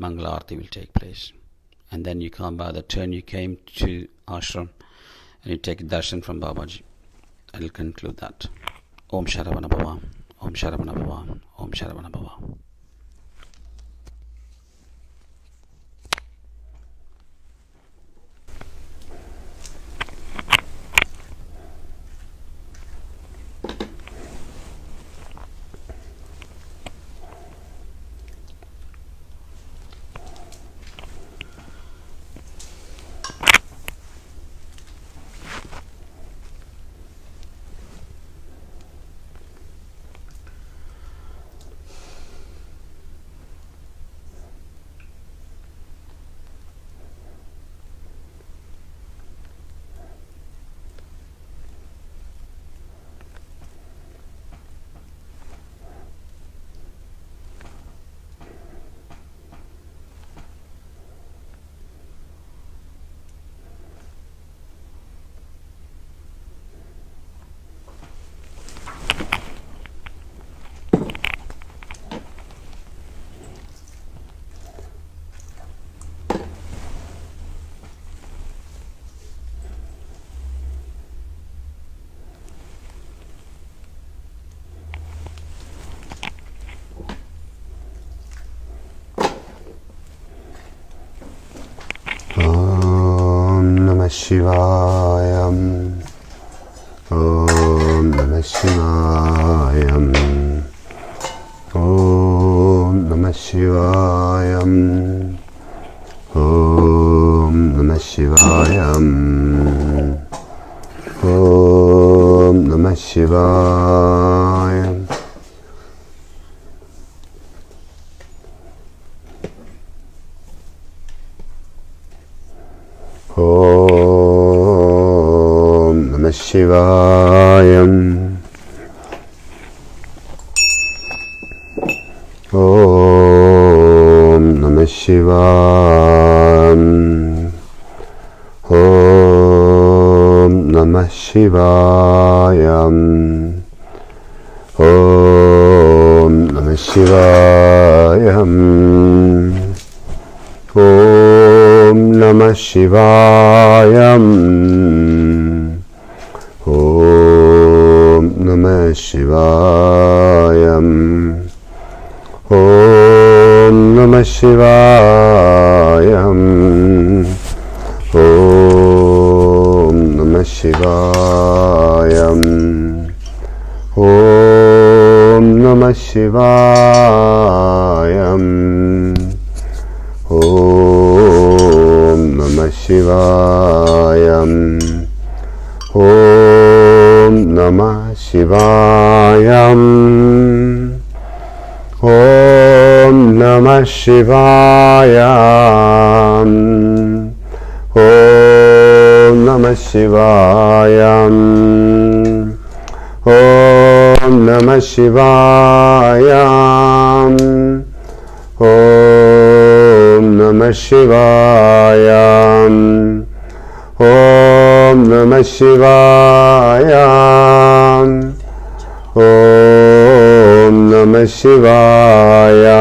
Mangalarti will take place. And then you come by the turn you came to Ashram and you take darshan from Babaji. I will conclude that. Om Sharavanabhava, Om Sharavanabhava, Om Sharavanabhava. Shivaya, Om Namah Shivaya, Om Namah Shivaya, Om Namah Shivaya, Om Namah Shivaya. Shivaya, Om Namah Shivaya, Om Namah Shivaya, Om Namah Shivaya, Om Namah Shivaya. Om Namah Shivaya, Om Namah Shivaya, Om Namah Shivaya, Om Namah Shivaya, Om Namah Shivaya, Om Namah Shivaya, Om Namah Shivaya, Om Namah Shivaya, Om Namah Shivaya, Om Namah Shivaya, Om Namah Shivaya, Om Namah Shivaya,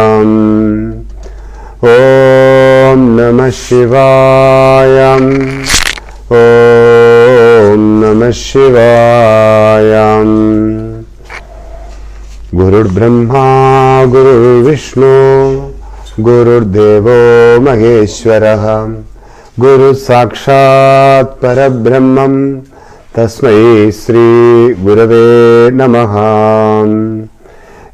Om Namah Shivaya, Om Namah Shivaya. Gurur Brahma, Gurur Vishnu, Gurur Devo Maheshwaraha, Guru Sakshat Parabrahmam, Tasmai Sri Gurave Namaha.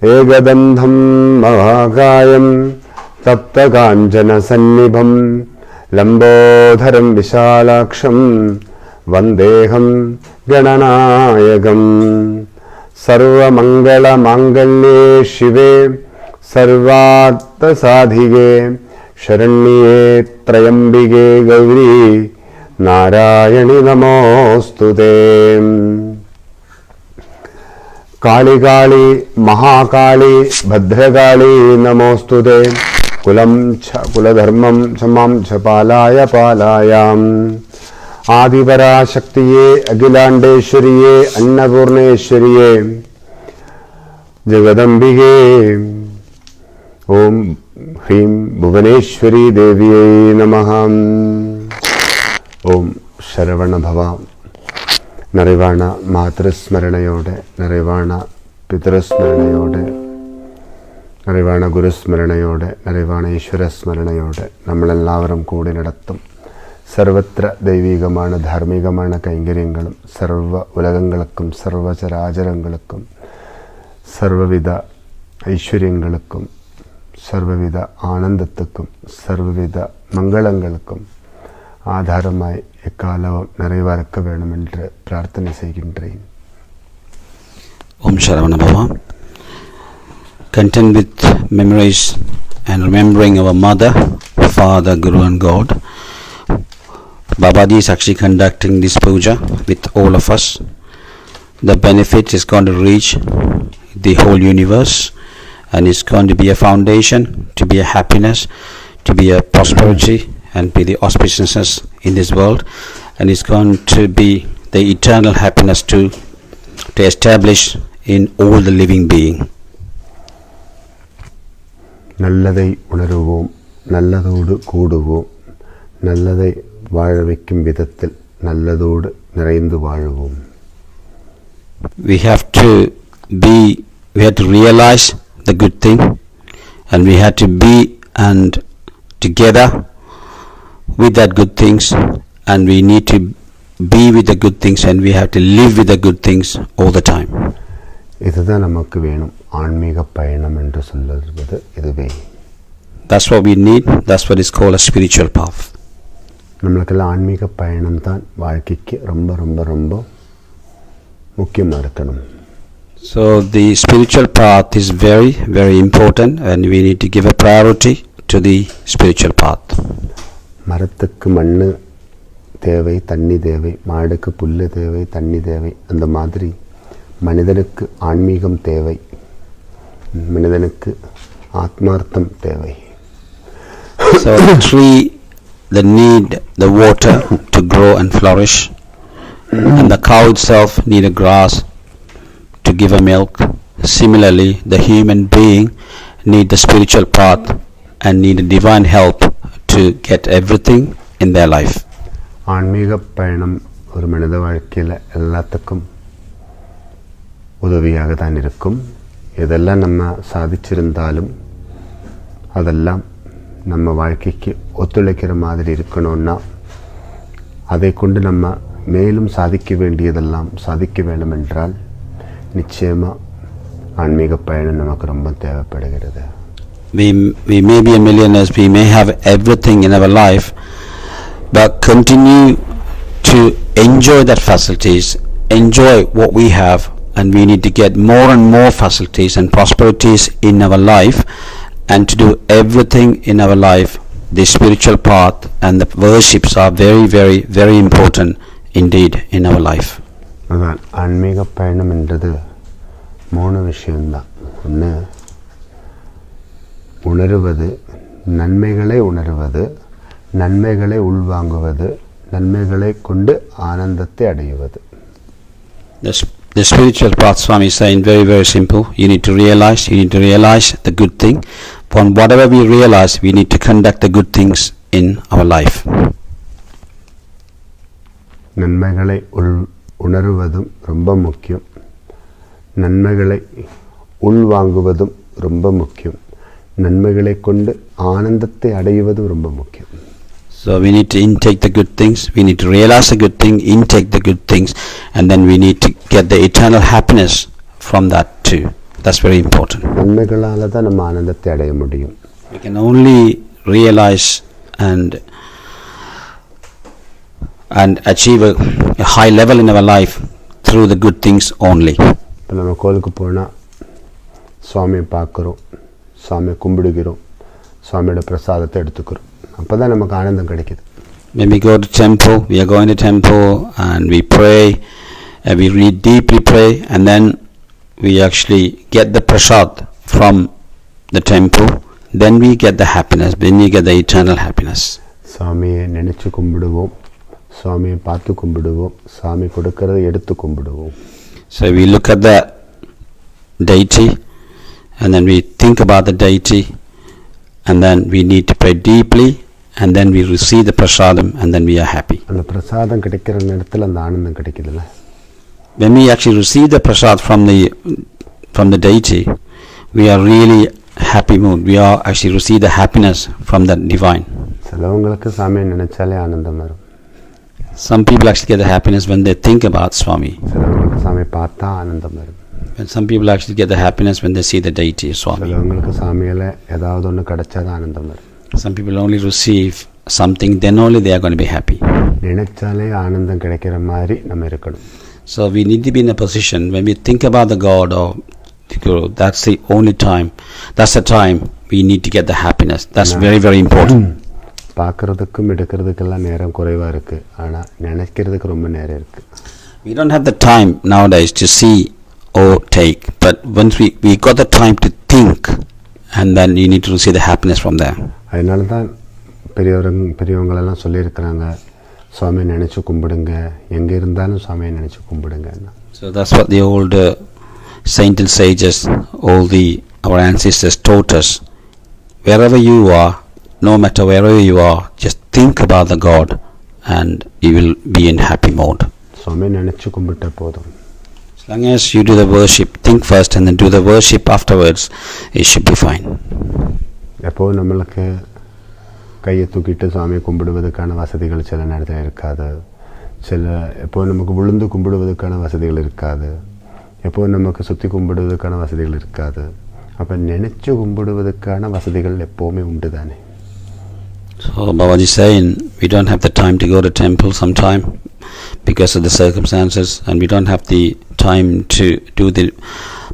Egadandham Mahakayam, Tapta Kanchana Sannibham, Lambodharam Vishalaksham, Vandeham Gananayagam. Sarva Mangala Mangalye Shive, Sarvartha Sadhige, Sharanye Trayambige Gauri, Narayani Namostute. Kali Kali, Mahakali, Bhadrakali Namostute. Kulam Kuladharmam Chamam Chapalaya Palayam. Adivara Shaktiye, Agilandeshwariye, Annapurneshwariye, Jagadambige. Om Hrim Bhuvaneshwari Deviyai Namaha. Om Sharavanabhava. நிறைவான மாத்ருஸ்மரணையோடு, நிறைவான பிதൃஸ்மரணையோடு, நிறைவான குருஸ்மரணையோடு, நிறைவான ஈஸ்வரஸ்மரணையோடு നമ്മളെല്ലാവരും കൂടി നടത്തും സർവത്ര ദൈവികமான ധാർമ്മികமான കൈങ്കര്യങ്ങളും സർവ ഉലകങ്ങൾക്കും സർവചരാചരങ്ങൾക്കും സർവവിധ ഐശ്വര്യങ്ങൾക്കും സർവവിധ ആനന്ദത്തുക്കും സർവവിധ മംഗളങ്ങൾക്കും ആധാരമായി എക്കാലവും நிறைவார்க்க வேண்டுமென்று பிரார்த்தனை செய்கின்றேன். Om Sharavanabhava. Content with memories and remembering our mother, father, guru and God, Babaji is actually conducting this puja with all of us. The benefit is going to reach the whole universe, and it's going to be a foundation, to be a happiness, to be a prosperity, and be the auspiciousness in this world, and it's going to be the eternal happiness to establish in all the living being. நல்லதை உணருவோம், நல்லதோடு கூடுவோம், நல்லதை வாழ வைக்கும் விதத்தில் நல்லதோடு நிறைந்து வாழுவோம். We have to realize the good thing, and we have to be and together with that good things, and we need to be with the good things, and we have to live with the good things all the time. இதுதான் நமக்கு வேணும். ஆன்மீக பயணம் என்று சொல்லுவது இதுவே. That's what we need. That's what is called a spiritual path. நம்மளுக்கெல்லாம் ஆன்மீக பயணம் தான் வாழ்க்கைக்கு ரொம்ப ரொம்ப ரொம்ப முக்கியமாக இருக்கணும். So the spiritual path is very very important, and we need to give a priority to the spiritual path. மரத்துக்கு மண்ணு தேவை, தண்ணி தேவை, மாடுக்கு புல்லு தேவை, தண்ணி தேவை. அந்த மாதிரி மனிதனுக்கு ஆன்மீகம் தேவை, மனிதனுக்கு ஆத்மார்த்தம் தேவை. So the tree, they need the water to grow and flourish, and the cow itself need a grass to give a milk. Similarly, the human being need the spiritual path and need a divine help to get everything in their life. ஆன்மீக பயணம் ஒரு மனித வாழ்க்கையில் எல்லாத்துக்கும் உதவியாக தான் இருக்கும். எதெல்லாம் நம்ம சாதிச்சிருந்தாலும் அதெல்லாம் நம்ம வாழ்க்கைக்கு ஒத்துழைக்கிற மாதிரி இருக்கணும்னா அதை கொண்டு நம்ம மேலும் சாதிக்க வேண்டியதெல்லாம் சாதிக்க வேண்டும் என்றால் நிச்சயமாக ஆன்மீக பயணம் நமக்கு ரொம்ப தேவைப்படுகிறது. We may be a millionaires, we may have everything in our life, but continue to enjoy that facilities, enjoy what we have, and we need to get more and more facilities and prosperities in our life, and to do everything in our life. The spiritual path and the worships are very very very important indeed in our life. அதான் ஆன்மீக பயணம் என்றது 3 விஷயம்தான். ஒன்று, உணருவது, நன்மைகளை உணருவது, நன்மைகளை உள்வாங்குவது, நன்மைகளை கொண்டு ஆனந்தத்தை அடைவது. The spiritual path, Swami is saying, very very simple. You need to realize the good thing. From whatever we realize, we need to conduct the good things in our life. நன்மைகளை உணருவதும் ரொம்ப முக்கியம், நன்மைகளை உள்வாங்குவதும் ரொம்ப முக்கியம், நன்மைகளை கொண்டு ஆனந்தத்தை அடைவதும் ரொம்ப முக்கியம். So we need to intake the good things, we need to realize the good thing, intake the good things, and then we need to get the eternal happiness from that too. That's very important. நன்மைகளால தான் நம்ம ஆனந்தத்தை அடைய முடியும். We can only realize and achieve a high level in our life through the good things only. இப்போ நம்ம கோயிலுக்கு போனால் சுவாமியை பார்க்குறோம், சுவாமியை கும்பிடுகிறோம், சுவாமியோட பிரசாதத்தை எடுத்துக்கிறோம். அப்போ தான் நமக்கு ஆனந்தம் கிடைக்குது. When we go to temple, we are going to temple and we pray, and we really deeply pray, and then we actually get the prasad from the temple, then we get the happiness, then we get the eternal happiness. சுவாமியை நினைச்சு கும்பிடுவோம், சுவாமியை பார்த்து கும்பிடுவோம், சுவாமி கொடுக்கறதை எடுத்து கும்பிடுவோம். So we look at the deity, and then we think about the deity, and then we need to pray deeply, and then we receive the prasadam, and then we are happy. அந்த பிரசாதம் கிடைக்கிற நேரத்தில் அந்த ஆனந்தம் கிடைக்குதுல்ல. When we actually receive the prasad from the deity, we are really happy mood. We are actually receive the happiness from the divine. சிலவங்களுக்கு சாமியை நினைச்சாலே ஆனந்தம் வரும். Some people actually get the happiness when they think about Swami. சிலவங்களுக்கு சாமி பார்த்தா ஆனந்தம் வரும். And some people actually get the happiness when they see the deity Swami. சிலவங்களுக்கு சாமியில ஏதாவது ஒன்று கிடைச்சாதான் ஆனந்தம் வரும். Some people only receive something, then only they are going to be happy. நினைச்சாலே ஆனந்தம் கிடைக்கிற மாதிரி நம்ம இருக்கணும். So we need to be in a position when we think about the God or the Guru, that's the only time, that's the time we need to get the happiness. That's very, very important. பார்க்கறதுக்கும் எடுக்கிறதுக்கெல்லாம் நேரம் குறைவாக இருக்குது, ஆனால் நினைக்கிறதுக்கு ரொம்ப நேரம் இருக்குது. We don't have the time nowadays to see or take, but once we got the time to think, and then you need to receive the happiness from there. அதனால தான் பெரியவங்களெல்லாம் சொல்லியிருக்கிறாங்க, சுவாமியை நினச்சி கும்பிடுங்க, எங்கே இருந்தாலும் சுவாமியை நினச்சி கும்பிடுங்க. So that's what the old saints and sages, all our ancestors taught us. Wherever you are, no matter wherever you are, just think about the God and you will be in happy mode. சுவாமியை நினச்சி கும்பிட்டா போதும். As long as you do the worship, think first and then do the worship afterwards, it should be fine. எப்போது நம்மளுக்கு கையை தூக்கிட்டு சுவாமியை கும்பிடுவதற்கான வசதிகள் சில நேரத்தில் இருக்காது. எப்போது நமக்கு விழுந்து கும்பிடுவதற்கான வசதிகள் இருக்காது. எப்போது நமக்கு சுற்றி கும்பிடுவதற்கான வசதிகள் இருக்காது. அப்போ நினச்சி கும்பிடுவதற்கான வசதிகள் எப்போவுமே உண்டு தானே. So Babaji is saying we don't have the time to go to temple sometime because of the circumstances, and we don't have the time to do the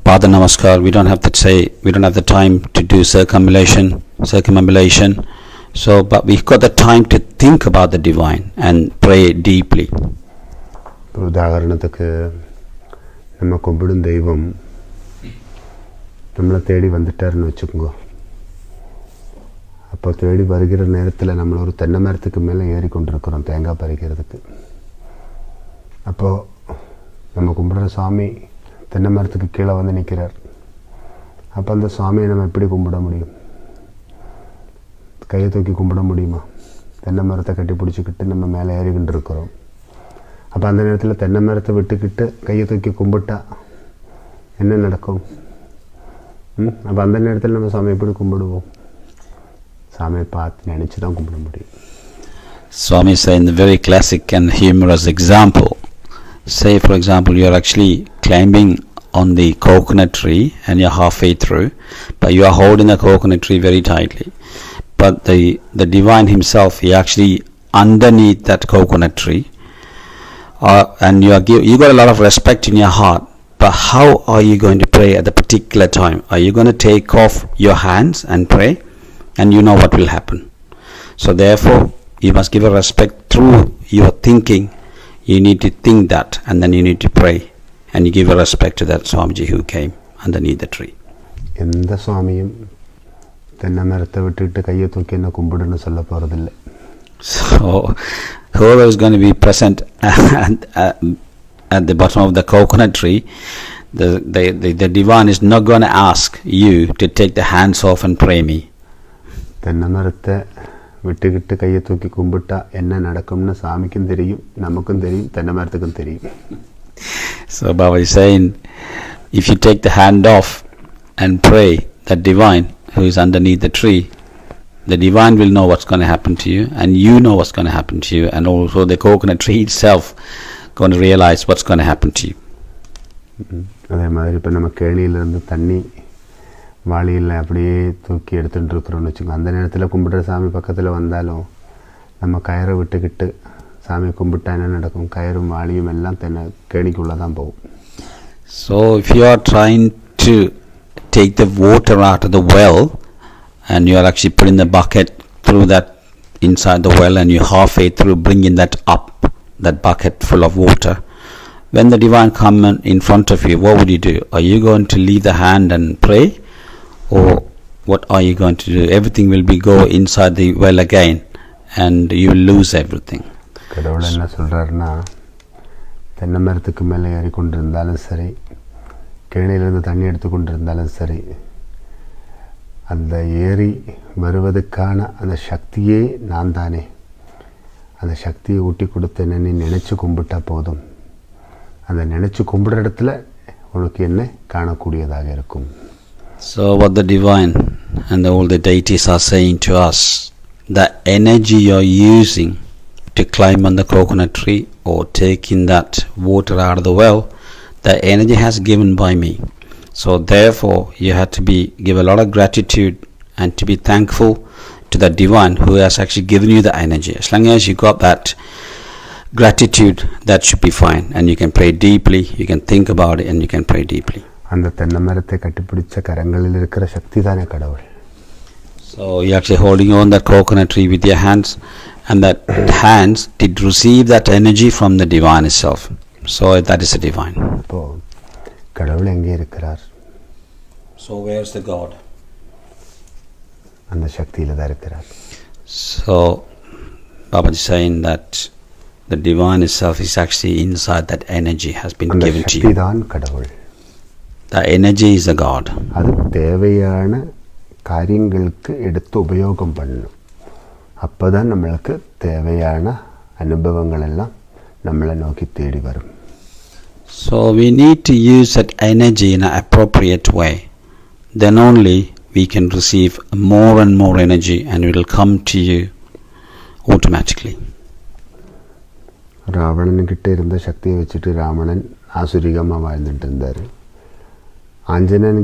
Pada Namaskar. We don't have the time to do circumambulation. So, but we've got the time to think about the divine and pray deeply. உதாரணத்துக்கு நம்ம கும்பிடும் தெய்வம் நம்மளை தேடி வந்துட்டாருன்னு வச்சுக்கோங்க. அப்போ தேடி வருகிற நேரத்தில் நம்மளை ஒரு தென்னை மரத்துக்கு மேலே ஏறி கொண்டிருக்கிறோம் தேங்காய் பறிக்கிறதுக்கு. அப்போது நம்ம கும்பிடுற சாமி தென்னை மரத்துக்கு கீழே வந்து நிற்கிறார். அப்போ அந்த சாமியை நம்ம எப்படி கும்பிட முடியும்? கையை தூக்கி கும்பிட முடியுமா? தென்னை மரத்தை கட்டி பிடிச்சிக்கிட்டு நம்ம மேலே ஏறிக்கிட்டு இருக்கிறோம். அப்போ அந்த நேரத்தில் தென்னை மரத்தை விட்டுக்கிட்டு கையை தூக்கி கும்பிட்டா என்ன நடக்கும்? அப்போ அந்த நேரத்தில் நம்ம சாமி எப்படி கும்பிடுவோம்? சாமியை பார்த்து நினச்சி தான் கும்பிட முடியும். Swami said in the very classic and humorous example, say for example you are actually climbing on the coconut tree and you are halfway through, but you are holding the coconut tree very tightly. But the divine himself, he actually underneath that coconut tree, and you got a lot of respect in your heart. But how are you going to pray at the particular time? Are you going to take off your hands and pray? And you know what will happen. So therefore, you must give a respect through your thinking. You need to think that, and then you need to pray, and you give a respect to that Swamiji who came underneath the tree. எந்த சுவாமியும் தென்னை மரத்தை விட்டுட்டு கையை தூக்கி என்ன கும்பிடுன்னு சொல்ல போகிறதில்லை. So whoever is going to be present at the bottom of the coconut tree, the divine is not going to ask you to take the hands off and pray me. தென்னை மரத்தை விட்டுக்கிட்டு கையை தூக்கி கும்பிட்டா என்ன நடக்கும்னு சாமிக்கும் தெரியும், நமக்கும் தெரியும், தென்னை மரத்துக்கும் தெரியும். So Baba is saying, if you take the hand off and pray that divine who is underneath the tree, the divine will know what's going to happen to you, and you know what's going to happen to you, and also the coconut tree itself going to realize what's going to happen to you. அதே மாதிரி இப்போ நம்ம கேணியிலேருந்து தண்ணி வாளியில் அப்படியே தூக்கி எடுத்துகிட்டு இருக்கிறோன்னு வச்சுக்கோங்க. அந்த நேரத்தில் கும்பிட்ற சாமி பக்கத்தில் வந்தாலும் நம்ம கயிறை விட்டுக்கிட்டு சாமி கும்பிட்டா என்ன நடக்கும்? கயிறும் வாளியும் எல்லாம் கேணிக்குள்ளே தான் போகும். So if you are trying to take the water out of the well and you are actually putting the bucket through that inside the well and you halfway through bringing that up, that bucket full of water, when the divine come in front of you, what would you do? Are you going to leave the hand and pray, or what are you going to do? Everything will be go inside the well again and you will lose everything. கடவுள் என்ன சொல்கிறாருன்னா, தென்னை மரத்துக்கு மேலே ஏறி கொண்டிருந்தாலும் சரி, கேணியிலேருந்து தண்ணி எடுத்து கொண்டிருந்தாலும் சரி, அந்த ஏறி வருவதற்கான அந்த சக்தியே நான் தானே. அந்த சக்தியை ஊட்டி கொடுத்தேன்னு நீ நினச்சி கும்பிட்டா போதும். அந்த நினச்சி கும்பிட்ற இடத்துல உனக்கு என்ன காணக்கூடியதாக இருக்கும். So what the divine and all the deities are saying to us, the energy you're using to climb on the coconut tree or taking that water out of the well, the energy has given by me. So therefore you have to give a lot of gratitude and to be thankful to the divine who has actually given you the energy. As long as you got that gratitude, that should be fine, and you can pray deeply, you can think about it, and you can pray deeply. அந்த தென்னை மரத்தை கட்டிப்பிடிச்ச கரங்களில் இருக்கிற சக்தி தானே கடவுள். So you're actually holding on that coconut tree with your hands, and that hands did receive that energy from the divine itself. So that is the divine. இப்போ கடவுள் எங்கே இருக்கிறார்? So where's the God? அந்த சக்தியில் தான் இருக்கிறார். So Babaji is saying that the divine itself is actually inside that energy has been given to you. அந்த சக்தி தான் கடவுள். The energy is the God. அது தேவையான காரியங்களுக்கு எடுத்து உபயோகம் பண்ணணும். அப்போ தான் நம்மளுக்கு தேவையான அனுபவங்கள் எல்லாம் நம்மளை நோக்கி தேடி வரும். So we need to use that energy in an appropriate way. Then only we can receive more and more energy and it will come to you automatically. ராவணன்கிட்ட இருந்த சக்தியை வச்சுட்டு ராவணன் ஆசுரிகமாக வாழ்ந்துட்டு இருந்தார். ஆஞ்சநேயன்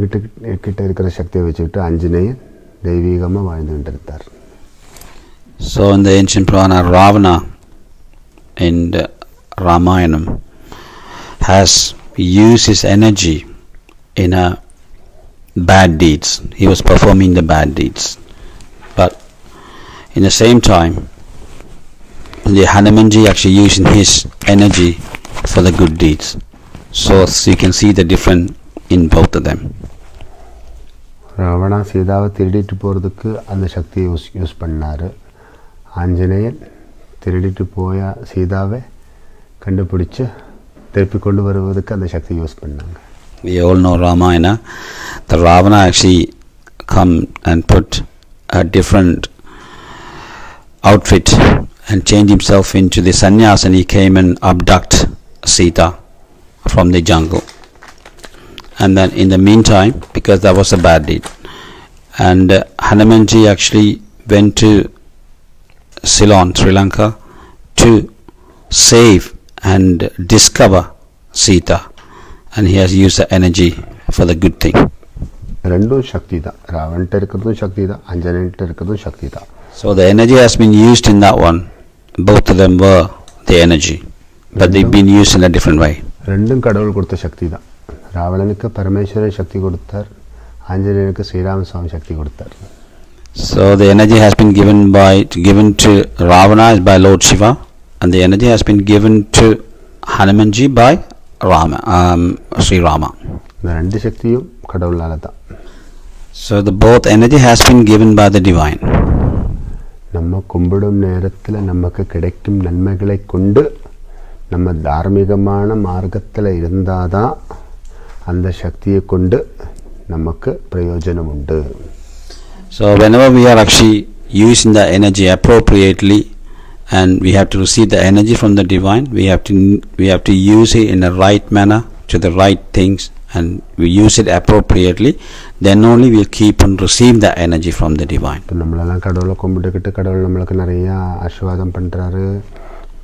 கிட்ட இருக்கிற சக்தியை வச்சுக்கிட்டு ஆஞ்சநேயன் தெய்வீகமாக வாழ்ந்துட்டு இருந்தார். So in the ancient Purana, Ravana in the Ramayanam has used his energy in a bad deeds. He was performing the bad deeds. But in the same time, the Hanumanji actually using his energy for the good deeds. So you can see the difference in both of them. Ravana சீதாவை திருடிட்டு போகிறதுக்கு அந்த சக்தியை use பண்ணார். ஆஞ்சநேயன் திருடிட்டு போய சீதாவை கண்டுபிடிச்சு திருப்பி கொண்டு வருவதற்கு அந்த சக்தி யூஸ் பண்ணாங்க. We all know Ramayana. The Ravana actually come and put a different outfit and change himself into the sannyas, and he came and abduct Sita from the jungle. And then in the meantime, because that was a bad deed, and Hanumanji actually went to Ceylon, Sri Lanka, to save and discover Sita, and he has used the energy for the good thing. ரெண்டும் சக்தி தான். ராவன்கிட்ட இருக்கிறதும் சக்தி தான், ஆஞ்சநேயன்கிட்ட இருக்கிறதும் சக்தி தான். So the energy has been used in that one. Both of them were the energy, but they've been used in a different way. ரெண்டும் கடவுள் கொடுத்த சக்தி தான். ராவணனுக்கு பரமேஸ்வரன் சக்தி கொடுத்தார், ஆஞ்சநேயனுக்கு ஸ்ரீராம சுவாமி சக்தி கொடுத்தார். So the energy has been given to Ravana by Lord Shiva, and the energy has been given to Hanumanji by Sri Rama. இந்த ரெண்டு சக்தியும் கடவுளால தான். So the both energy has been given by the divine. நம்ம கும்பிடும் நேரத்தில் நமக்கு கிடைக்கும் நன்மைகளை கொண்டு நம்ம தார்மீகமான மார்க்கத்தில் இருந்தாதான் அந்த சக்தியை கொண்டு நமக்கு பிரயோஜனம் உண்டு. So whenever we are actually using the energy appropriately, and we have to receive the energy from the divine, we have to use it in the right manner to the right things, and we use it appropriately, then only we'll keep on receiving the energy from the divine. இப்போ நம்மளெல்லாம் கடவுளை கும்பிட்டுக்கிட்டு கடவுள் நம்மளுக்கு நிறையா ஆசீர்வாதம் பண்ணுறாரு,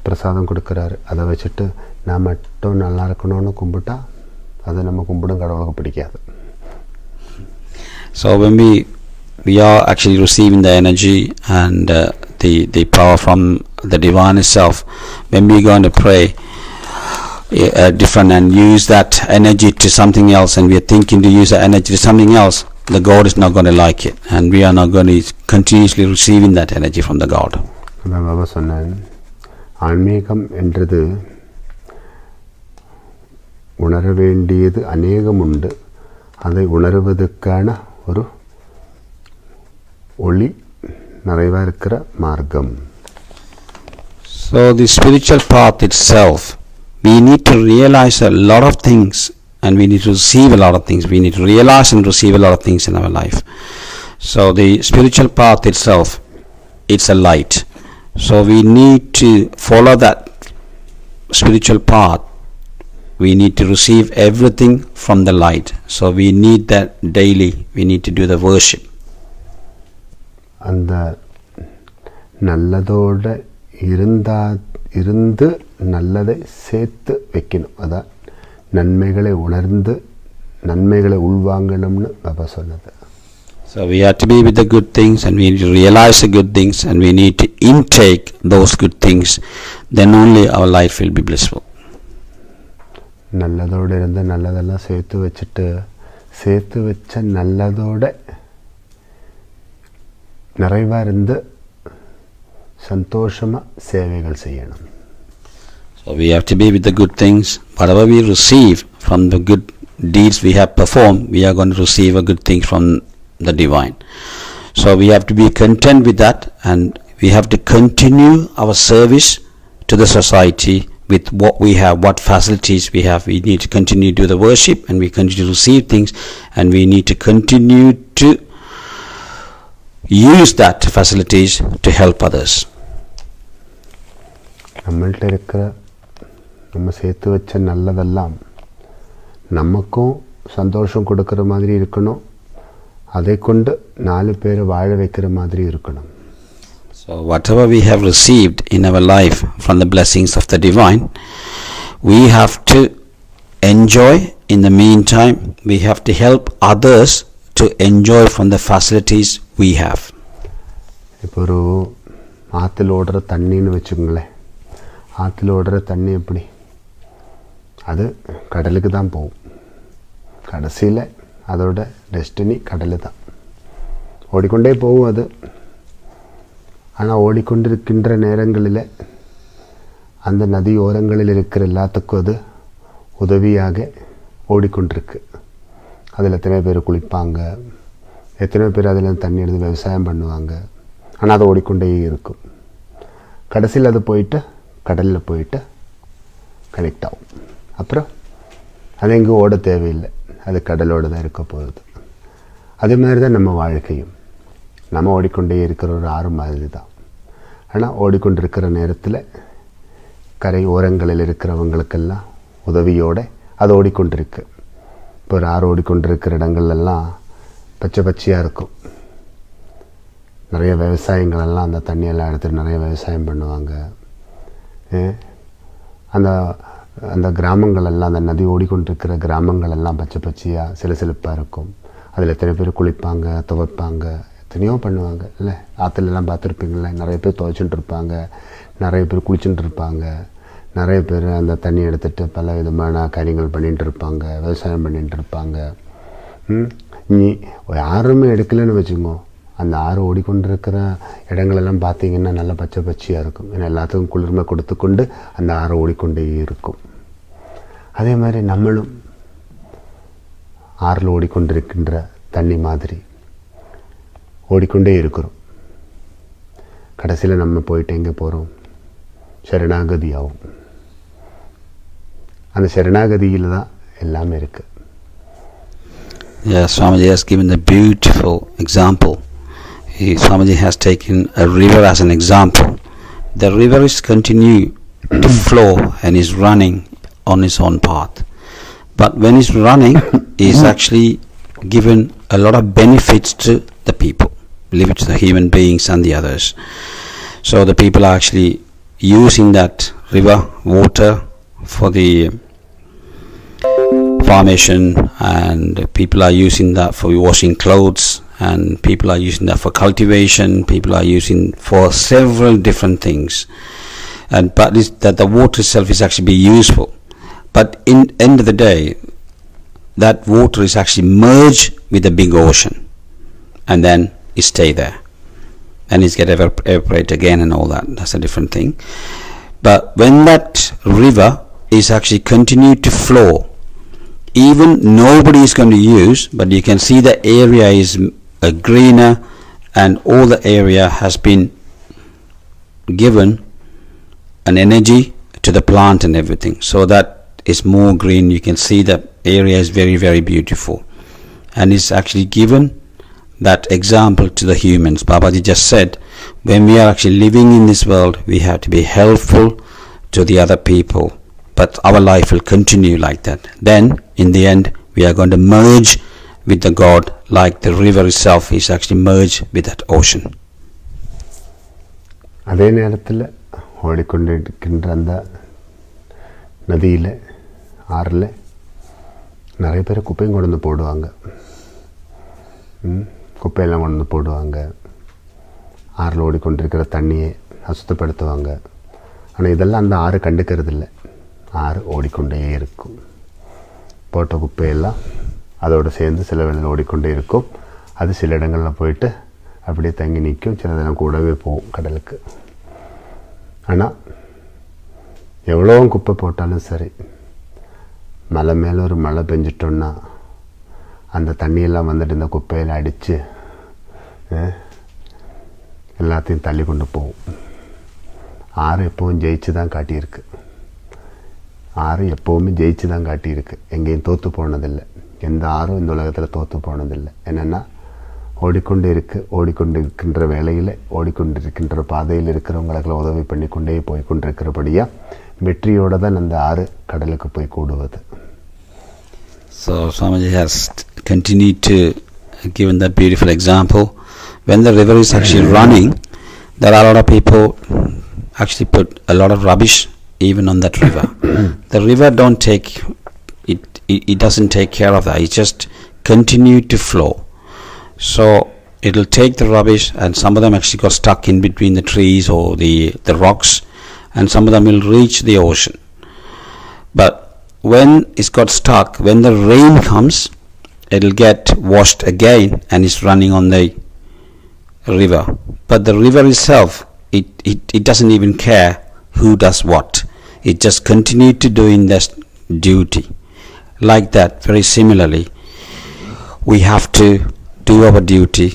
பிரசாதம் கொடுக்குறாரு. அதை வச்சுட்டு நான் மட்டும் நல்லா இருக்கணும்னு கும்பிட்டா அதை நம்ம கும்பிடும் கடவுளுக்கு பிடிக்காது. So when we are actually receiving the energy and the power from the divine itself, when we go to pray different and use that energy to something else, and we are thinking to use that energy to something else, the God is not going to like it, and we are not going to continuously receiving that energy from the God. அதான் பாபா சொன்னேன், ஆன்மீகம் என்றது உணர வேண்டியது அநேகம் உண்டு. அதை உணர்வதற்கான ஒரு ஒளி நிறைவாக இருக்கிற மார்க்கம். So the spiritual path itself, we need to realize a lot of things, and we need to receive a lot of things. We need to realize and receive a lot of things in our life. So the spiritual path itself, it's a light. So we need to follow that spiritual path. We need to receive everything from the light. So we need that daily. We need to do the worship. அந்த நல்லதோட இருந்து நல்லதை சேர்த்து வைக்கணும். அதான் நன்மைகளை உணர்ந்து நன்மைகளை உள்வாங்கணும்னு பாபா சொன்னது. So we have to be with the good things, and we need to realize the good things, and we need to intake those good things. Then only our life will be blissful. நல்லதோடு இருந்து நல்லதெல்லாம் சேர்த்து வச்ச நல்லதோட நிறைவா இருந்து சந்தோஷமா சேவைகள் செய்யணும். So we have to be with the good things. Whatever we receive from the good deeds we have performed, we are going to receive a good thing from the divine. So we have to be content with that, and we have to continue our service to the society with what we have, what facilities we have. We need to continue to do the worship, and we continue to receive things, and we need to continue to use that facilities to help others. நம்மள்ட்ட இருக்கிற நம்ம சேர்த்து வச்ச நல்லதெல்லாம் நமக்கும் சந்தோஷம் கொடுக்கிற மாதிரி இருக்கணும். அதை கொண்டு 4 பேரை வாழ வைக்கிற மாதிரி இருக்கணும். So whatever we have received in our life from the blessings of the divine, we have to enjoy. In the meantime, we have to help others to enjoy from the facilities we have. இப்போ ஒரு ஆற்றுல ஓடுற தண்ணின்னு வச்சுக்கோங்களேன். ஆற்றுல ஓடுற தண்ணி எப்படி? அது கடலுக்கு தான் போகும். கடைசியில் அதோட டெஸ்டினி கடல் தான். ஓடிக்கொண்டே போகும் அது. ஆனால் ஓடிக்கொண்டிருக்கின்ற நேரங்களில் அந்த நதி ஓரங்களில் இருக்கிற எல்லாத்துக்கும் அது உதவியாக ஓடிக்கொண்டிருக்கு. அதில் எத்தனை பேர் குளிப்பாங்க, எத்தனை பேர் அதில் தண்ணி எடுத்து விவசாயம் பண்ணுவாங்க. ஆனால் அது ஓடிக்கொண்டே இருக்கும். கடைசியில் அது போயிட்டு கடலில் போயிட்டு கனெக்ட் ஆகும். அப்புறம் அது எங்கேயும் ஓட தேவையில்லை, அது கடலோடு தான் இருக்க போகுது. அதே மாதிரி தான் நம்ம வாழ்க்கையும். நம்ம ஓடிக்கொண்டே இருக்கிற ஒரு ஆறு மாதிரி தான். ஆனால் ஓடிக்கொண்டிருக்கிற நேரத்தில் கரை ஓரங்களில் இருக்கிறவங்களுக்கெல்லாம் உதவியோடு அது ஓடிக்கொண்டிருக்கு. இப்போ ஒரு ஆறு ஓடிக்கொண்டிருக்கிற இடங்கள்லாம் பச்சை பச்சையாக இருக்கும். நிறைய விவசாயங்களெல்லாம் அந்த தண்ணியெல்லாம் எடுத்துகிட்டு நிறைய விவசாயம் பண்ணுவாங்க. அந்த அந்த கிராமங்களெல்லாம், அந்த நதி ஓடிக்கொண்டிருக்கிற கிராமங்களெல்லாம் பச்சை பச்சையாக சிலசிலப்பாக இருக்கும். அதில் எத்தனை பேர் குளிப்பாங்க, துவைப்பாங்க, எத்தனையோ பண்ணுவாங்க இல்லை? ஆற்றுலெல்லாம் பார்த்துருப்பீங்களே, நிறைய பேர் துவைச்சுட்டு இருப்பாங்க, நிறைய பேர் குளிச்சுட்டு இருப்பாங்க, நிறைய பேர் அந்த தண்ணி எடுத்துகிட்டு பல விதமான காரியங்கள் பண்ணிகிட்டு இருப்பாங்க, விவசாயம் பண்ணிகிட்டு இருப்பாங்க. நீ யாருமே எடுக்கலைன்னு வச்சுக்கோ, அந்த ஆறு ஓடிக்கொண்டிருக்கிற இடங்களெல்லாம் பார்த்தீங்கன்னா நல்லா பச்சை பச்சையாக இருக்கும். ஏன்னா எல்லாத்துக்கும் குளிர்மை கொடுத்து கொண்டு அந்த ஆறு ஓடிக்கொண்டே இருக்கும். அதே மாதிரி நம்மளும் ஆறில் ஓடிக்கொண்டிருக்கின்ற தண்ணி மாதிரி ஓடிக்கொண்டே இருக்கிறோம். கடைசியில் நம்ம போயிட்டு எங்கே போகிறோம்? சரணாகதி ஆகும். அந்த சரணாகதியில் தான் எல்லாமே இருக்குது. Yes, Swamiji has given a beautiful example. Swamiji has taken a river as an example. The river is continue to flow and is running on its own path. But when it's running, it's actually given a lot of benefits to the people, to the human beings and the others. So the people are actually using that river water for the formation, and people are using that for washing clothes, and people are using that for cultivation, people are using for several different things. And but that the water itself is actually be useful. But in end of the day, that water is actually merged with the big ocean, and then it stay there, and it's get evaporate again and all that. That's a different thing. But when that river is actually continue to flow, even nobody is going to use, but you can see the area is greener, and all the area has been given an energy to the plant and everything, so that is more green. You can see the area is very, very beautiful, and it's actually given that example to the humans. Babaji just said, when we are actually living in this world, we have to be helpful to the other people. But our life will continue like that. Then, in the end, we are going to merge with the God, like the river itself is actually merged with that ocean. அதே நேரத்தில் ஓடிக்கொண்டிருக்கின்ற அந்த நதியில், ஆறில் நிறைய பேர் குப்பையும் கொண்டு வந்து போடுவாங்க. குப்பையெல்லாம் கொண்டு வந்து போடுவாங்க. ஆறில் ஓடிக்கொண்டிருக்கிற தண்ணியை அசுத்தப்படுத்துவாங்க. ஆனால் இதெல்லாம் அந்த ஆறு கண்டுக்கிறது இல்லை. ஆறு ஓடிக்கொண்டே இருக்கும். போட்ட குப்பையெல்லாம் அதோடு சேர்ந்து சில வேளையில் ஓடிக்கொண்டே இருக்கும். அது சில இடங்களில் போயிட்டு அப்படியே தங்கி நிற்கும். சிலதெல்லாம் கூடவே போகும் கடலுக்கு. ஆனால் எவ்வளோ குப்பை போட்டாலும் சரி, மலை மேலே ஒரு மழை பெஞ்சிட்டோன்னா அந்த தண்ணியெல்லாம் வந்துட்டு இந்த குப்பையில் அடித்து எல்லாத்தையும் தள்ளி கொண்டு போகும். ஆறு எப்பவும் ஜெயிச்சு தான் காட்டியிருக்கு. ஆறு எப்போவுமே ஜெயிச்சு தான் காட்டியிருக்கு. எங்கேயும் தோற்று போனதில்லை. எந்த ஆறும் இந்த உலகத்தில் தோற்று போனதில்லை. என்னென்னா ஓடிக்கொண்டிருக்கின்ற வேளையில், ஓடிக்கொண்டிருக்கின்ற பாதையில் இருக்கிறவங்களுக்கு உதவி பண்ணி கொண்டே போய்கொண்டிருக்கிறபடியாக வெற்றியோடு தான் அந்த ஆறு கடலுக்கு போய் கூடுவது. So Swamiji has continued to give that beautiful example. When the river is actually running, there are a lot of people actually put a lot of rubbish even on that river. The river don't take it, it doesn't take care of that. It just continue to flow. So it will take the rubbish, and some of them actually got stuck in between the trees or the rocks, and some of them will reach the ocean. But when it's got stuck, when the rain comes, it will get washed again and it's running on the river. But the river itself, it doesn't even care who does what. It just continue to doing this duty. Like that, very similarly, we have to do our duty.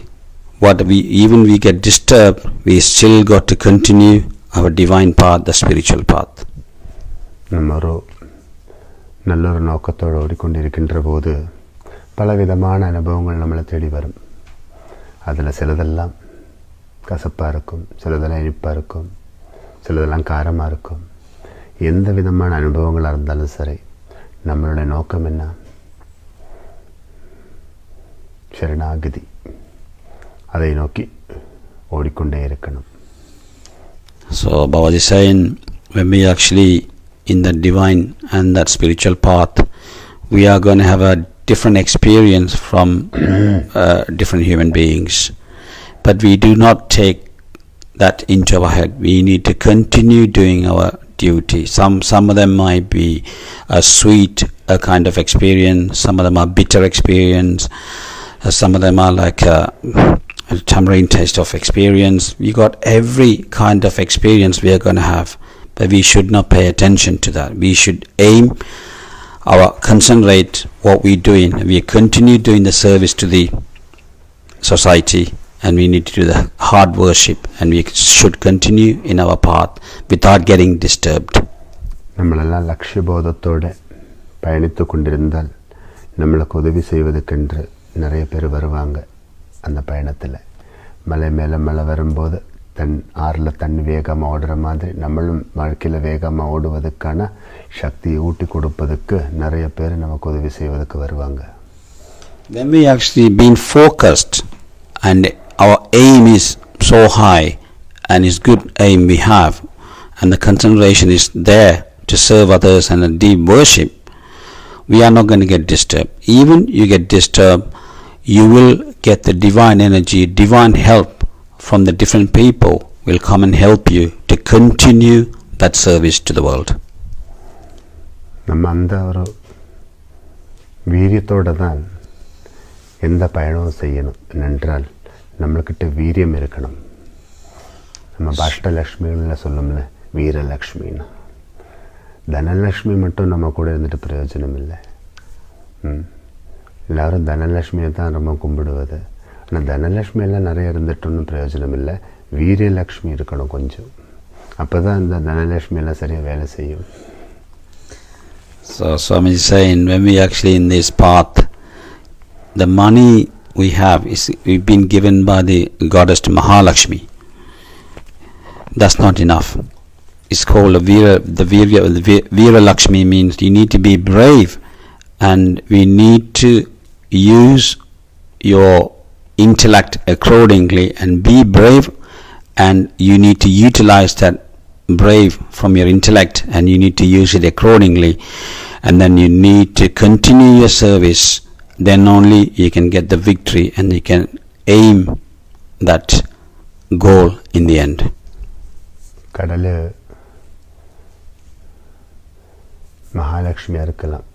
Even we get disturbed, we still got to continue our divine path, the spiritual path. நல்லொரு நோக்கத்தோடு ஓடிக்கொண்டிருக்கின்ற போது பலவிதமான அனுபவங்கள் நம்மளை தேடி வரும். அதில் சிலதெல்லாம் கசப்பாக இருக்கும், சிலதெல்லாம் இனிப்பாக இருக்கும், சிலதெல்லாம் காரமாக இருக்கும். எந்த விதமான அனுபவங்களாக இருந்தாலும் சரி, நம்மளுடைய நோக்கம் என்ன? சரணாகதி. அதை நோக்கி ஓடிக்கொண்டே இருக்கணும். So Babaji is saying, when we actually in that divine and that spiritual path, we are going to have a different experience from different human beings. But we do not take that into our head. We need to continue doing our duty. Some of them might be a sweet kind of experience. Some of them are bitter experience. Some of them are like a tamarind taste of experience. We got every kind of experience we are going to have. But we should not pay attention to that. We should aim our concentrate what we doing. We continue doing the service to the society, and we need to do the hard worship, and we should continue in our path without getting disturbed. நம்மளெல்லாம் லட்சியபோதத்தோடு பயணித்து கொண்டிருந்தால் நம்மளுக்கு உதவி செய்வதற்கென்று நிறைய பேர் வருவாங்க. அந்த பயணத்தில் மலை மேலே மழை வரும்போது ஆறில் தண்ணி வேகமாக ஓடுற மாதிரி நம்மளும் வாழ்க்கையில் வேகமாக ஓடுவதற்கான சக்தியை ஊட்டி கொடுப்பதற்கு நிறைய பேர் நமக்கு உதவி செய்வதற்கு வருவாங்க. When we actually been focused and our aim is so high and is good aim we have, and the concentration is there to serve others and a deep worship, we are not going to get disturbed. Even you get disturbed, you will get the divine energy, divine help from the different people will come and help you to continue that service to the world. நம்ம அந்த ஒரு வீரியத்தோடு தான் எந்த பயணமும் செய்யணும். என்றால் நம்மள்கிட்ட வீரியம் இருக்கணும். நம்ம பாஷ்டலக்ஷ்மிகளில் சொல்லும்ல, வீரலக்ஷ்மின்னு. தனலக்ஷ்மி மட்டும் நம்ம கூட இருந்துட்டு பிரயோஜனம் இல்லை. எல்லோரும் தனலக்ஷ்மியை தான் ரொம்ப கும்பிடுவது. ஆனால் தனலக்ஷ்மியெல்லாம் நிறைய இருந்துட்டோன்னு பிரயோஜனம் இல்லை. வீரியலக்ஷ்மி இருக்கணும் கொஞ்சம். அப்போ தான் இந்த தனலக்ஷ்மியெல்லாம் சரியாக வேலை செய்யும். So Swami is saying, when we actually in this path, the money we have is we've been given by the goddess Mahalakshmi. That's not enough. It's called the Veera Lakshmi means you need to be brave, and we need to use your intellect accordingly and be brave, and you need to utilize that brave from your intellect and you need to use it accordingly, and then you need to continue your service. Then only you can get the victory and you can aim that goal in the end. கடல் மகாலட்சுமியாக இருக்கலாம்,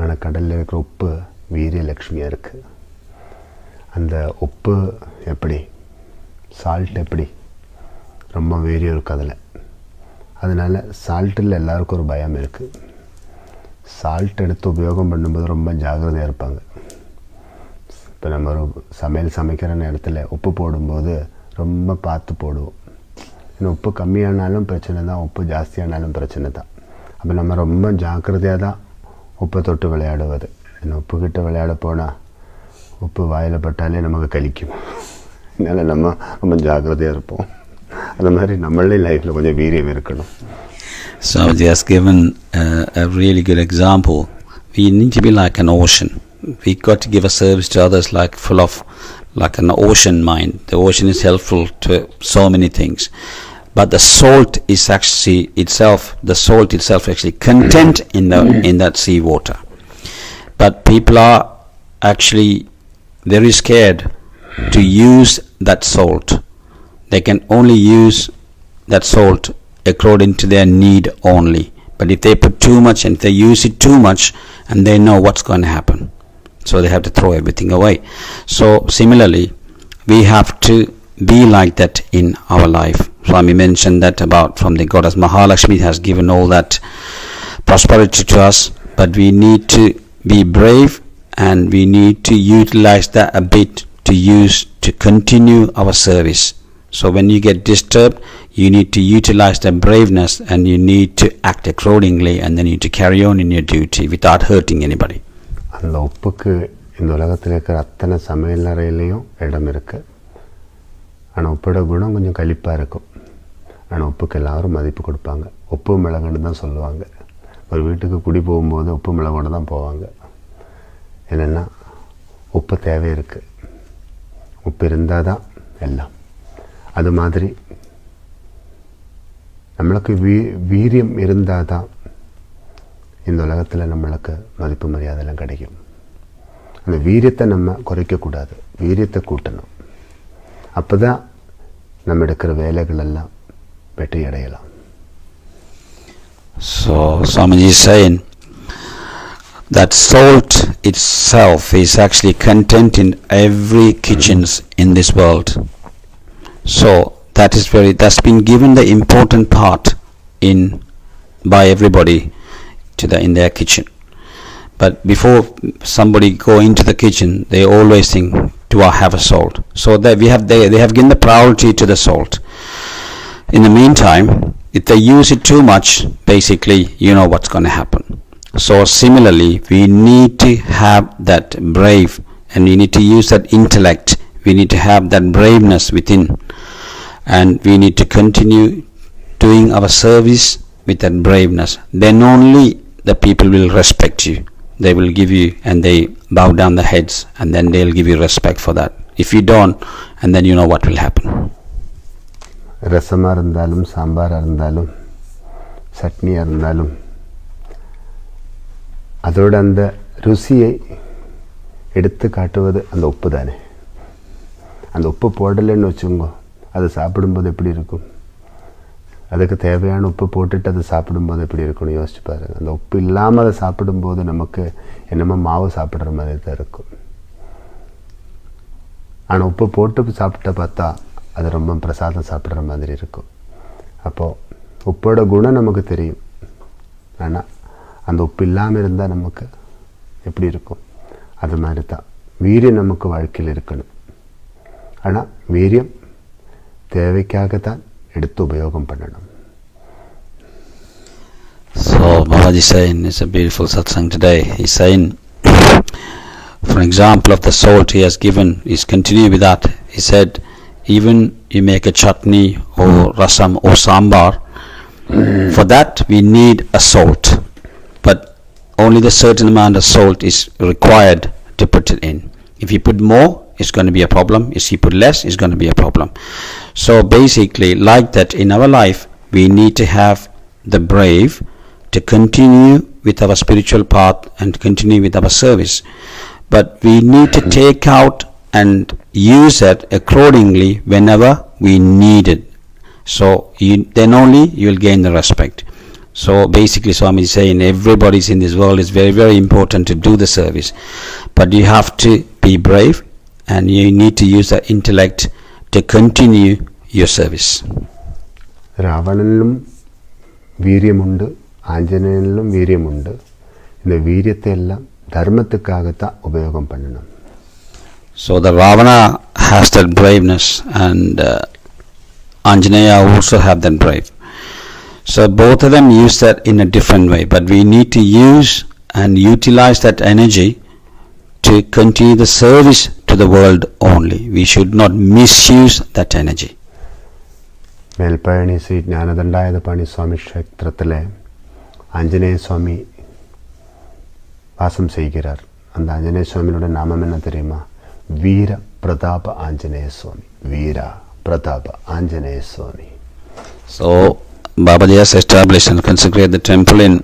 ஆனால் கடலில் இருக்கிற உப்பு வீரியலட்சுமியாக இருக்குது. அந்த உப்பு எப்படி, சால்ட் எப்படி ரொம்ப வீரியம் இருக்குது அதில். அதனால் சால்ட்டில் எல்லாருக்கும் ஒரு பயம் இருக்குது. சால்ட் எடுத்து உபயோகம் பண்ணும்போது ரொம்ப ஜாக்கிரதையாக இருப்பாங்க. இப்போ நம்ம ஒரு சமைக்கிற நேரத்தில் உப்பு போடும்போது ரொம்ப பார்த்து போடுவோம். இன்னும் உப்பு கம்மியானாலும் பிரச்சனை தான், உப்பு ஜாஸ்தியானாலும் பிரச்சனை தான். அப்போ நம்ம ரொம்ப ஜாக்கிரதையாக தான் உப்பை தொட்டு விளையாடுவது. இன்னும் உப்பு கிட்ட விளையாட போனால் உப்பு வாயில் பட்டாலே நமக்கு கலிக்கும். அதனால் நம்ம ரொம்ப ஜாக்கிரதையாக இருப்போம். அந்த மாதிரி நம்மளே லைஃப்பில் கொஞ்சம் வீரியம் இருக்கணும். So they has given a really good example. We need to be like an ocean. We got to give a service to others like full of like an ocean mind. The ocean is helpful to so many things. But the salt is actually actually content in that sea water. But people are actually very scared to use that salt. They can only use that salt according to their need only. But if they put too much and if they use it too much, and they know what's going to happen, so they have to throw everything away. So similarly, we have to be like that in our life. Swami mentioned that about from the goddess Mahalakshmi has given all that prosperity to us, but we need to be brave and we need to utilize that a bit to continue our service. So when you get disturbed, you need to utilize the braveness and you need to act accordingly, and then you need to carry on in your duty without hurting anybody. அந்த உப்புக்கு இந்த உலகத்தில் இருக்கிற அத்தனை சமையல் அறையிலையும் இடம் இருக்குது. ஆனால் உப்போட குணம் கொஞ்சம் கழிப்பாக இருக்கும். ஆனால் உப்புக்கு எல்லோரும் மதிப்பு கொடுப்பாங்க. உப்பு மிளகுன்னு தான் சொல்லுவாங்க. ஒரு வீட்டுக்கு குடி போகும்போது உப்பு மிளகோடு தான் போவாங்க. என்னென்னா உப்பு தேவை இருக்குது. உப்பு இருந்தால் தான் எல்லாம். அது மாதிரி நம்மளுக்கு வீரியம் இருந்தால் தான் இந்த உலகத்தில் நம்மளுக்கு மதிப்பு மரியாதைலாம் கிடைக்கும். அந்த வீரியத்தை நம்ம குறைக்கக்கூடாது, வீரியத்தை கூட்டணும். அப்போ தான் நம்ம எடுக்கிற வேலைகள் எல்லாம் வெற்றி அடையலாம். So Swamiji is saying that salt itself is actually content in every kitchens in this world. So that's been given the important part by everybody in their kitchen. But before somebody go into the kitchen, they always think, do I have a salt? So that they have given the priority to the salt. In the meantime, if they use it too much, basically you know what's going to happen. So similarly, we need to have that brave, and we need to use that intellect. We need to have that braveness within, and we need to continue doing our service with that braveness. Then only the people will respect you. They will give you, and they bow down the heads, and then they'll give you respect for that. If you don't, and then you know what will happen. ரசமாக இருந்தாலும், சாம்பாராக இருந்தாலும், சட்னியாக இருந்தாலும், அதோட அந்த ருசியை எடுத்து காட்டுவது அந்த உப்பு தானே. அந்த உப்பு போடலைன்னு வச்சுக்கோங்க, அது சாப்பிடும்போது எப்படி இருக்கும்? அதுக்கு தேவையான உப்பு போட்டுட்டு அதை சாப்பிடும்போது எப்படி இருக்குன்னு யோசிச்சு பாருங்கள். அந்த உப்பு இல்லாமல் அதை சாப்பிடும்போது நமக்கு என்னமோ மாவு சாப்பிட்ற மாதிரி தான் இருக்கும். ஆனால் உப்பு போட்டு சாப்பிட்ட பார்த்தா அது ரொம்ப பிரசாதம் சாப்பிட்ற மாதிரி இருக்கும். அப்போது உப்போட குணம் நமக்கு தெரியும். ஆனால் அந்த உப்பு இல்லாமல் இருந்தால் நமக்கு எப்படி இருக்கும்? அது மாதிரி தான் வீரியம் நமக்கு வாழ்க்கையில் இருக்கணும். ஆனால் வீரியம் தேவைக்காகத்தான் எடுத்து உபயோகம் பண்ணணும். So Babaji saying, it's a beautiful satsang today. He's saying, For example of the salt he has given, is continue with that. He said, even you make a chutney or rasam or sambar, for that we need a salt, but only the certain amount of salt is required to put it in. If you put more, it's going to be a problem. If you put less, it's going to be a problem. So basically, like that in our life, we need to have the brave to continue with our spiritual path and continue with our service. But we need to take out and use it accordingly whenever we need it. So then only you will gain the respect. So basically Swami is saying everybody's in this world is very, very important to do the service. But you have to be brave and you need to use the intellect to continue your service. രാവണനിലും വീര്യമുണ്ട്, ആഞ്ജനേയനിലും വീര്യമുണ്ട്. இந்த வீரியத்தை எல்லாம் தர்மத்துக்காகத்தான் உபயோகம் பண்ணணும். So the Ravana has that braveness and Anjaneya also have that brave. So both of them use that in a different way, but we need to use and utilize that energy to continue the service to the world only. We should not misuse that energy. Melpazhani Shri Jnanadandayudhapani സ്വാമി ക്ഷേത്രത്തിലെ ஆஞ்சநேய சுவாமி வாசம் செய்கிறார். அந்த ஆஞ்சநேய சுவாமியோட நாமம் என்ன தெரியுமா? வீர பிரதாப ஆஞ்சநேய சுவாமி. வீரா பிரதாப ஆஞ்சநேய சுவாமி. So Babaji has established and consecrated the temple in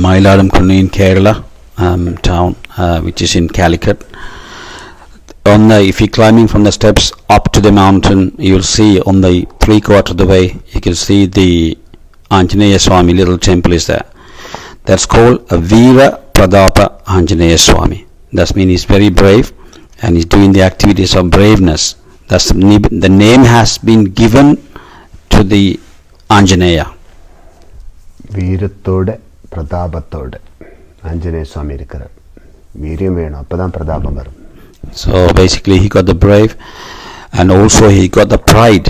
Mayiladamkunnu in Kerala town, which is in Calicut. If you're climbing from the steps up to the mountain, you'll see on the 3/4 of the way, you can see the Anjaneya Swami little temple is there. That's called a Veera Pradapa Anjaneya Swami. That means he's very brave and he's doing the activities of braveness. That's the name has been given to the Anjaneya. வீரத்தோட பிரதாபத்தோட Anjaneya சுவாமி இருக்கிறார். வீரியம் வேணும், அப்பதான் பிரதாபம் வரும். So basically he got the brave and also he got the pride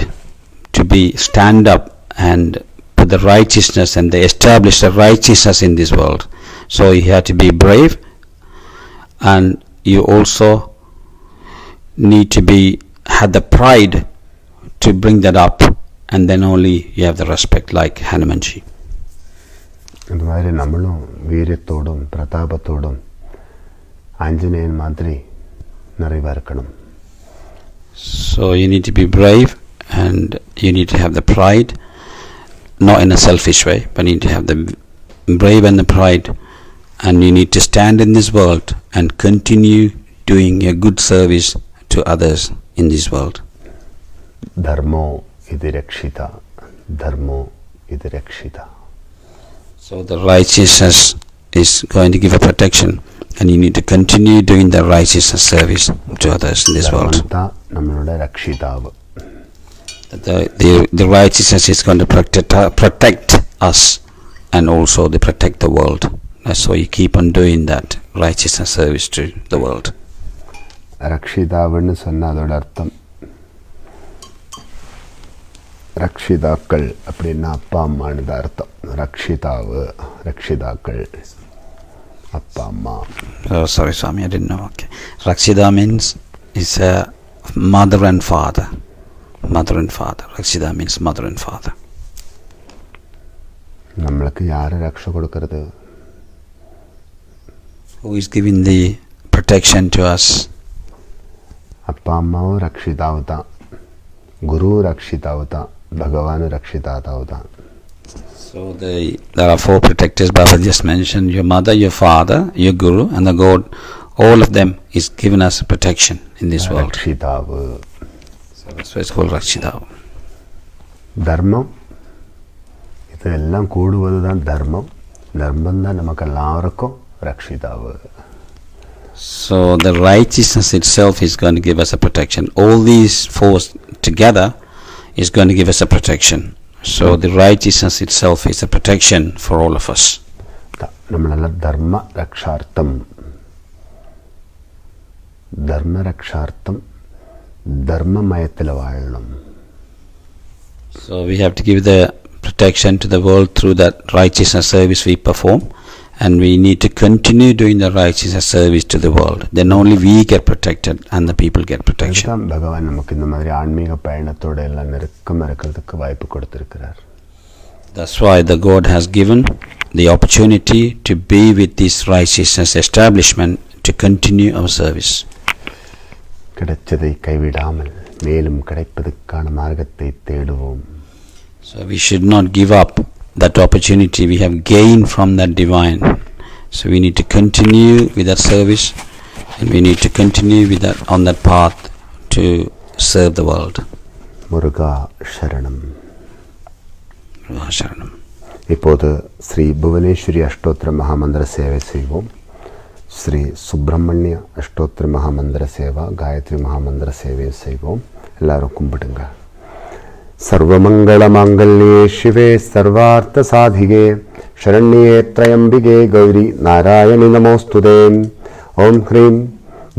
to be stand up and put the righteousness and they establish the righteousness in this world. So he had to be brave and you also need to be had the pride to bring that up and then only you have the respect like Hanumanji. അതുമാതിരി നമ്മളും വീര്യത്തോടും പ്രതാപത്തോടും ആഞ്ജനേയൻ മാതിരി நிறைவா இருக்கணும். So you need to be brave and you need to have the pride, not in a selfish way, but you need to have the brave and the pride, and you need to stand in this world and continue doing a good service to others in this world. Dharmo idi rakshita, dharmo idi rakshita. So the righteousness is going to give a protection and you need to continue doing the righteousness service to others in this world. நம்மளோட ரக்ஷிதாவு. The righteousness is going to protect us and also to protect the world. That's why you keep on doing that righteousness service to the world. ரக்ஷிதாவுன்னு சொன்ன அதோட அர்த்தம் ரக்ஷிதாக்கள் அப்படின்னா அப்பா அம்மானது அர்த்தம். ரக்ஷிதாவு, ரக்ஷிதாக்கள், அப்பா அம்மா. Oh, sorry Swami, I didn't know. Okay. Rakshida means is mother and father. Mother and father. Rakshida means mother and father. நம்மளுக்கு யாரு ரக்ஷ கொடுக்கிறது? Who is giving the protection to us? அப்பா அம்மாவும் ரக்ஷிதாவு தான், குரு ரக்ஷிதாவு தான், பகவான் ரக்ஷிதாதாவு தான். So there are 4 protectors Babaji just mentioned: your mother, your father, your guru, and the God. All of them is given us protection in this world. Rakshitavu. So that's why it's called Rakshitavu. Dharmam. இதெல்லாம் கூடுவது தான் தர்மம். தர்மம் தான் நமக்கு எல்லாருக்கும் ரக்ஷிதாவு. So the righteousness itself is going to give us a protection. All these 4 together is going to give us a protection. So the righteousness itself is a protection for all of us. நம்மளெல்லாம் தர்ம ரக்ஷார்த்தம், தர்ம ரக்ஷார்த்தம், தர்மமயத்தில் வாழணும். So we have to give the protection to the world through that righteousness service we perform, and we need to continue doing the righteous service to the world. Then only we get protected and the people get protection. ഭഗവാൻ നമുക്ക് இந்த மாதிரி ആത്മീക பயணத்தோட எல்லாம் நெருக்கம் இருக்கிறதுக்கு வாய்ப்பு கொடுத்திருக்கிறார். That's why the God has given the opportunity to be with this righteousness establishment to continue our service. கிடைச்சதை கைவிடாமல் மேலும் கிடைப்பதற்கான மார்க்கத்தை தேடுவோம். So we should not give up that opportunity we have gained from that divine. So we need to continue with that service, and we need to continue with that on that path to serve the world. முருகா சரணம். Muruga Sharanam. இப்போது ஸ்ரீ புவனேஸ்வரி அஷ்டோத்திர மகாமந்திர சேவை செய்வோம். ஸ்ரீ சுப்பிரமணிய அஷ்டோத்திர மகாமந்திர சேவா, காயத்ரி மகாமந்திர சேவையை செய்வோம். எல்லாரும் கும்பிடுங்க. सर्वमंगलमांगल्ये शिवे सर्वार्थसाधिके शरण्ये त्र्यंबिके गौरी नारायणि नमोस्तुते. ओम ह्रीं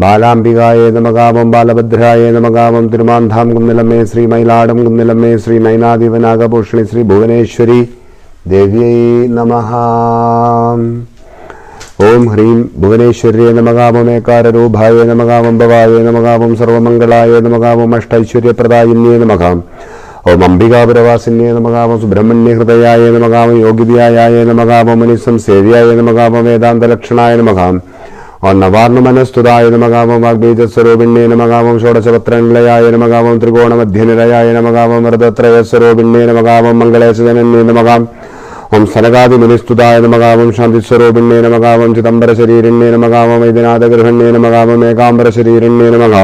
बालांबिकाये नमः. ओम बालभद्राय नमः. ओम तिरुमान्धाम कुन्निलमे श्री मैलाडम कुन्निलमे श्री नैनादिवनागभूषणि श्री भुवनेश्वरी देव्यै नमः. ओम ह्रीं भुवनेश्वर्ये नमः. ओम एकाररूपाय नमः. ओम भवाय नमः. ओम सर्वमंगलाय नमः. ओम अष्टैश्वर्यप्रदायिन्ये नमः. ओम अंबिकापुरवासिन्ये नमः. ओम सुब्रह्मण्य हृदयाय नमः. ओम योगिव्यायाय नमः. ओम मनिसंसेव्याय नमः. ओम वेदान्तलक्षणाय नमः. ओम नवार्णमनस्तुताय नमः. ओम वाग्बीजस्वरूपिण्ये नमः. ओम षोडशपत्रनिलयाय नमः. ओम त्रिकोणमध्यनिलयाय नमः. ओम वरदत्रयस्वरूपिण्ये नमः. ओम मंगलेशजनन्ये नमः. ओम सनकादिमुनिस्तुताय नमः. ओम शान्तिस्वरूपिण्ये नमः. ओम चिदम्बरशरीरिण्ये नमः. ओम वैद्यनाथगृहिण्ये नमः. ओम एकाम्बरशरीरिण्ये नमः.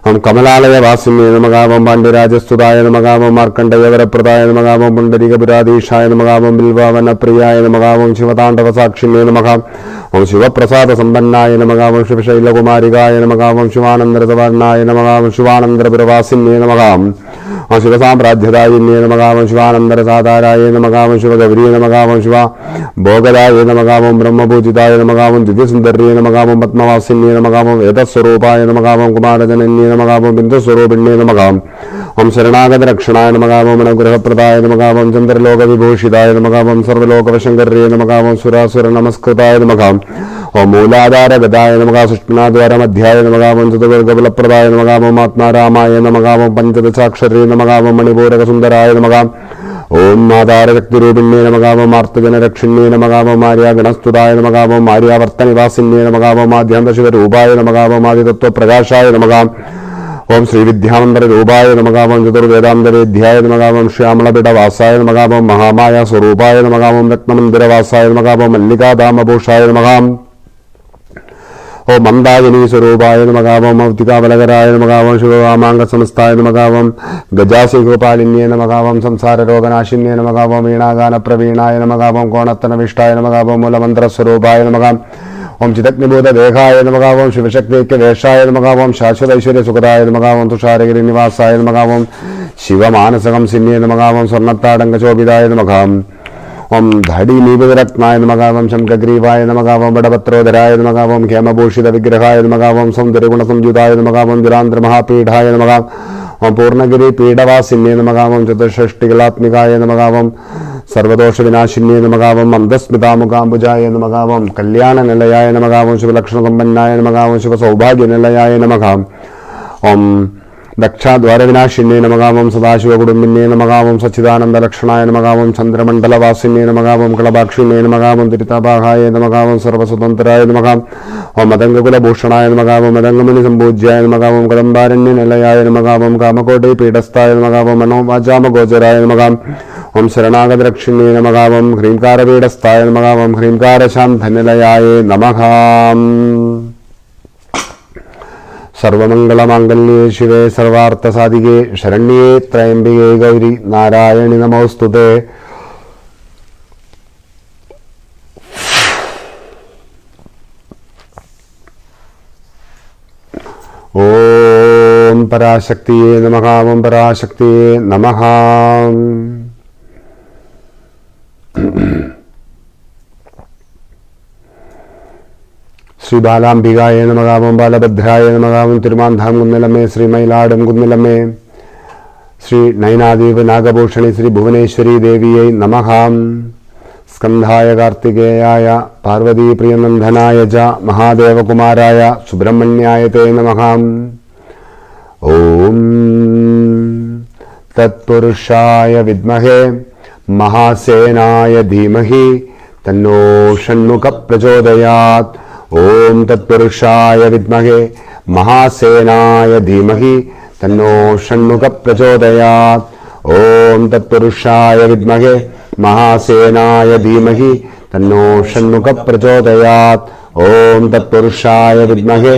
ओम कमलालय वासिन्ये नमः. ओम पाण्ड्यराजस्तुताय नमः. ओम मार्कण्डेयवरप्रदाय नमः. ओम पुण्डरीकपुराधीशाय नमः. ओम बिल्वावनप्रियाय नमः. ओम शिवताण्डवसाक्षिण्ये नमः. ओम शिवप्रसादसम्पन्नाय नमः. ओम शिवशैलकुमारिकाय नमः. ओम शिवानन्दरसवर्णाय नमः. ओम शिवानन्दरपुरवासिन्ये नमः. ओम शिवसाम्राज्यदायिन्ये नमः. ओम शिवानन्दरसाधाराय नमः. ओम शिवगौरी नमः. ओम शिवा भोगदाय नमः. ओम ब्रह्मपूजिताय नमः. ओम दिव्यसुन्दर्ये नमः. ओम पद्मवासिन्ये नमः. ओम वेदस्वरूपाय नमः. ओम कुमारजनन्ये नमः. ओम बिन्दुस्वरूपिण्ये नमः. ओम शरणागतरक्षणाय नमः. ओम अनुग्रहप्रदाय नमः. ओम चन्द्रलोकविभूषिताय नमः. ओम सर्वलोकवशङ्कर्ये नमः. ओम सुरासुरनमस्कृताय नमः. ओम मूलाधारगताय नमः. सुष्माद्वारमध्याय नमः. ओम चतुर्गबलप्रदाय नमः. ओम आत्मारामाय नमः. ओम पञ्चदशाक्षर्ये नमः. ओम मणिपूरकसुन्दराय नमः. ओम आधारशक्तिरूपिण्ये नमः. ओम आर्तजनरक्षिण्ये नमः. ओम आर्यागणस्तुताय नमः. ओम आर्यावर्तनिवासिन्ये नमः. ओम आद्यान्तशिवरूपाय नमः. ओम आदितत्त्वप्रकाशाय नमः. ओम श्रीविद्यामन्त्ररूपाय नमः. ओम चतुर्वेदान्तवेद्याय नमः. ओम श्यामलपीठवासाय नमः. ओम महामायास्वरूपाय नमः. ओम रत्नमन्दिरवासाय नमः. ओम मल्लिकाधामभूषाय नमः. ओम मंदाकिनीस्वरूपाय नमः. ओम अवतिकाबलकराय नमः. ओम शिववामाङ्गसंस्थाय नमः. ओम गजासिगोपालिन्ये नमः. ओम संसाररोगनाशिन्ये नमः. ओम वीणागानप्रवीणाय नमः. ओम कोणत्तनविष्टाय नमः. ओम मूलमन्त्रस्वरूपाय नमः. ओम चिदग्निभूतदेहाय नमः. ओम शिवशक्तिवेशाय नमः. ओम शाश्वतैश्वर्यसुखदाय नमः. ओम तुषारगिरिनिवासाय नमः. ओम शिवमानसकंसिन्ये नमः. ओम स्वर्णत्ताडङ्गशोभिताय नमः. ओम धडीनीबुधरत्नाय नमः. ओम शङ्खग्रीवाय नमः. ओम बडपत्रोधराय नमः. ओम हेमभूषितविग्रहाय नमः. ओम सौन्दर्यगुणसंयुताय नमः. ओम दुरान्ध्रमहापीठाय नमः. ओम पूर्णगिरिपीठवासिन्ये नमः. ओम चतुष्षष्टिकलात्मिकाय नमः. ओम सर्वदोषविनाशिन्ये नमः. ओम मन्दस्मितामुकाम्बुजाय नमः. ओम कल्याणनिलयाय नमः. ओम शिवलक्षणसम्पन्नाय नमः. ओम शिवसौभाग्यनिलयाय नमः. ओम दक्षाद्वारविनाशिन्ये नमः. ओम सदाशिवकुटुम्बिन्ये नमः. ओम सच्चिदानन्दलक्षणाय नमः. ओम चन्द्रमण्डलवासिन्ये नमः. ओम कलभाक्षिण्ये नमः. ओम तिरिताभागाय नमः. ओम सर्वस्वतन्त्राय नमः. ओम मदङ्गकुलभूषणाय नमः. ओम मदङ्गमुनिसम्पूज्याय नमः. ओम कदम्बारण्यनिलयाय नमः. ओम कामकोटिपीठस्थाय नमः. ओम मनोवाचामगोचराय नमः. ओम शरणागतरक्षिण्ये नमः. ओम ह्रींकारपीठस्थाय नमः. ओम ह्रींकारशान्तनिलयाय नमः. सर्वमंगलमांगल्ये शिवे सर्वार्थसाधिके शरण्ये त्र्यंबिके गौरी नारायणि नमोस्तुते. ओम पराशक्तिये नमः. ओम पराशक्तिये नमः. श्री बालांबिकाय नमः. ओम बालभद्राय नमः. ओम तिरुमान्धाम कुन्निलमे श्री मैलाडम कुन्निलमे श्री नैनादेव नागभूषणि श्री भुवनेश्वरी देव्यै नमः. സ്കന്ധായ കാർത്തികേയായ പാർവതീപ്രിയനന്ദനായ ച മഹാദേവകുമാരായ സുബ്രഹ്മണ്യായ തേ നമഃ. ഓം തത്പുരുഷായ വിദ്മഹേ മഹാസേനായ ധീമഹി തന്നോ ഷണ്മുഖ പ്രചോദയാത്. ഓം തത്പുരുഷായ വിദ്മഹേ മഹാസേനായ ധീമഹി തന്നോ ഷണ്മുഖ പ്രചോദയാത്. ഓം തത്പുരുഷായ വിദ്മഹേ മഹാസേനായ ധീമഹി തന്നോ ഷണ്മുഖ പ്രചോദയാത്. ഓം തത്പുരുഷായ വിദ്മഹേ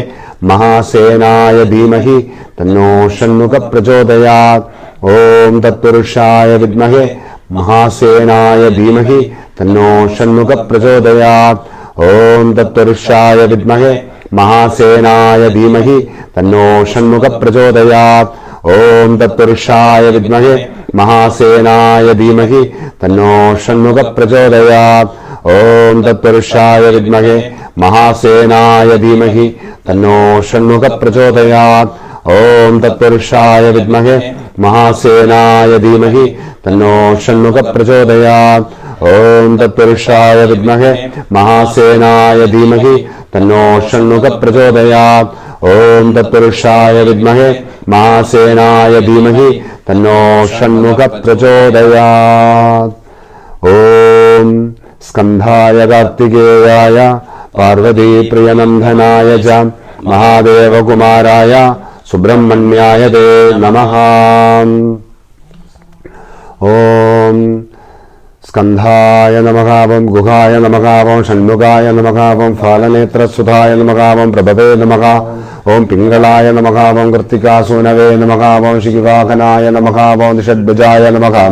മഹാസേനായ ധീമഹി തന്നോ ഷണ്മുഖ പ്രചോദയാത്. ഓം തത്പുരുഷായ വിദ്മഹേ മഹാസേനായ ധീമഹി തന്നോ ഷണ്മുഖ പ്രചോദയാത്. ഓം തത്പുരുഷായ വിദ്മഹേ മഹാസേനായ ധീമഹി തന്നോ ഷണ്മുഖ പ്രചോദയാത്. ഓം തത്പുരുഷായ വിദ്മഹേ മഹാസേനായ ധീമഹി തന്നോ ഷണ്മുഖ പ്രചോദയാത്. ഓം തത്പുരുഷായ വിദ്മഹേ മഹാസേനായ ധീമഹി തന്നോ ഷണ്മുഖ പ്രചോദയാത്. ഓം തത്പുരുഷായ വിദ്മഹേ മഹാസേനായ ധീമഹി തന്നോ ഷണ്മുഖ പ്രചോദയാത്. ഓം തത്പുരുഷായ വിദ്മഹേ മഹാസേനായ ധീമഹി തന്നോ ഷണ്മുഖ പ്രചോദയാത്. ഓം തത്പുരുഷായ വിദ്മഹേ മഹാസേനായ ധീമഹി തന്നോ ഷണ്മുഖ പ്രചോദയാത്. ഓം സ്കന്ധായ കാർത്തികേയായ പാർവതീപ്രിയനന്ദനായ ച മഹാദേവകുമാരായ സുബ്രഹ്മണ്യായ തേ നമഃ. ഓം സ്കന്ധായ നമഃ. ഓം ഗുഹായ നമഃ. ഓം ഷണ്മുഖായ നമഃ. ഓം ഫാലനേത്രസുധായ നമഃ. ഓം പ്രഭവേ നമഃ. ഓം പിംഗളായ നമഃ. ഓം കൃത്തികാസൂനവേ നമഃ. ഓം ശിഖിവാഹനായ നമഃ. ഓം ദിഷഡ്ഭുജായ നമഃ.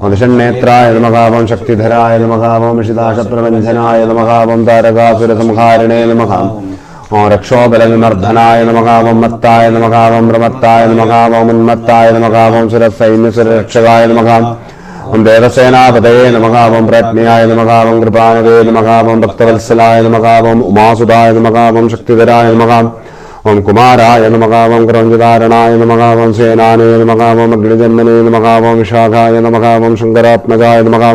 ഓം ദിഷന്നേത്രായ നമഃ. ഓം ശക്തിധരായ നമഃ. ഓം ഷിതാശപ്രവഞ്ചനായ നമഃ. ഓം താരകാസുരസംഹാരിണേ നമഃ. ഓം രക്ഷോബലവിമർദ്ദനായ നമഃ. ഓം മത്തായ നമഃ. ഓം പ്രമത്തായ നമഃ. ഓം ഉന്മത്തായ നമഃ. ഓം സുരസൈന്യസുരരക്ഷകായ നമഃ. ഓം ദേവസേനാപതയേ നമഃ. ഓം പ്രജ്ഞയായ നമഃ. ഓം കൃപാനവേ നമഃ. ഓം ഭക്തവത്സലായ നമഃ. ഓം ഉമാസുതായ നമഃ. ഓം ശക്തിധരായ നമഃ. ഓം കുമാരായ നമഃ. ഓം ക്രൗഞ്ചധാരണായ നമഃ. ഓം സേനാനേ നമഃ. ഓം അഗ്നിജന്മനേ നമഃ. ഓം വിശാഖായ നമഃ. ഓം ശങ്കരാത്മജായ നമഃ.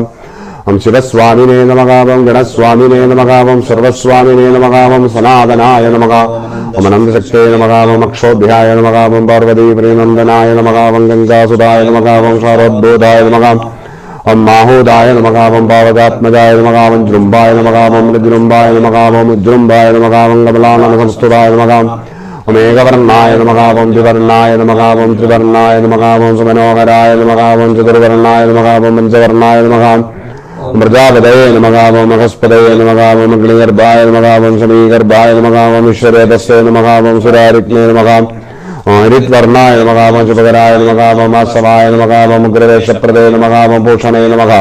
ഓം ശിവസ്വാമിനേ നമഃ. ഓം ഗണസ്വാമിനേ നമഃ. ഓം സർവസ്വാമിനേ നമഃ. ഓം സനാതനായ നമഃ. ഓം അനന്തശക്തേ നമഃ. ഓം അക്ഷോഭ്യായ നമഃ. ഓം പാർവതീപ്രിയനന്ദനായ നമഃ. ഓം ഗംഗാസുതായ നമഃ. ഓം ക്ഷാരോദ്ഭൂതായ നമഃ. ഓം മാഹൂദായ നമഃ. ഓം പാവകാത്മജായ നമഃ. ഓം ജൃംബായ നമഃ. ഓം മൃജൃംബായ നമഃ. ഓം ഉജ്ജൃംബായ നമഃ. ഓം കമലാനനസംസ്തുതായ നമഃ. ഓം ഏകവർണായ നമഃ. ഓം ദ്വിവർണായ നമഃ. ഓം ത്രിവർണായ നമഃ. ഓം സുമനോഹരായ നമഃ. ഓം ചതുർവർണായ നമഃ. ഓം പഞ്ചവർണായ നമഃ. ഓം പ്രജാപതയേ നമഃ. ഓം മഹസ്പതയേ നമഃ. ഓം അഗ്നിഗർഭായ നമഃ. ഓം ശമീഗർഭായ നമഃ. ഓം ഈശ്വരേതസ്സേ നമഃ. ഓം സുരാരിജ്ഞേ നമഃ. ഓം ഹരിത്വർണായ നമഃ. ഓം ശുഭകരായ നമഃ. ഓം ആസവായ നമഃ. ഓം ഉഗ്രവേഷപ്രദേ നമഃ. ഓം ഭൂഷണേ നമഃ.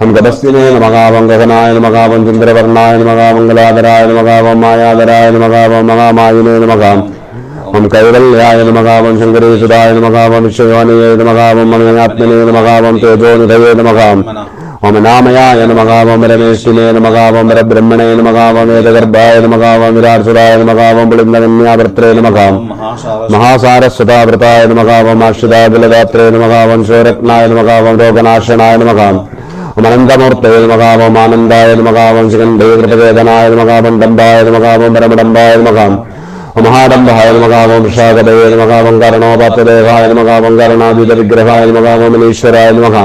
ഓം ഗതസ്തിനേ നമഃ. ഓം ഗഹനായ നമഃ. ഓം ചന്ദ്രവർണായ നമഃ. ഓം മംഗലാധരായ നമഃ. ഓം മായാധരായ നമഃ. ഓം മഹാമായിനേ നമഃ. ഓം കൈവല്യായ നമഃ. ഓം ശങ്കരീസുതായ നമഃ. ഓം വിശ്വയോനിയേ നമഃ. ഓം മംഗളാത്മനേ നമഃ. ഓം തേജോനിധയേ നമഃ. ഓം നാമയായ നമഃ. ഓം രമേശിനേ നമഃ. ഓം പരബ്രഹ്മണേ നമഃ. ഓം വേദഗർഭായ നമഃ. ഓം വിരാട്സുതായ നമഃ. ഓം പുളിന്ദകന്യാവർത്രേ നമഃ. മഹാസാരസ്വതാവൃതായ നമഃ. ഓം ആശ്രിതാബലദാത്രേ നമഃ. ഓം ശോരത്നായ നമഃ. ഓം രോഗനാശനായ നമഃ. ഓം അനന്തമൂർത്തേ നമഃ. ഓം ആനന്ദായ നമഃ. ഓം ശിഖണ്ഡേ കൃപവേദനായ നമഃ. ഓം ഡംബായ നമഃ. ഓം പരമഡംബായ നമഃ. ഓം മഹാഡംബായ നമഃ. ഓം വൃഷാകദേ നമഃ. ഓം കർണോപാത്യദേഹായ നമഃ. ഓം കർണാതീതവിഗ്രഹായ നമഃ. ഓം ഈശ്വരായ നമഃ.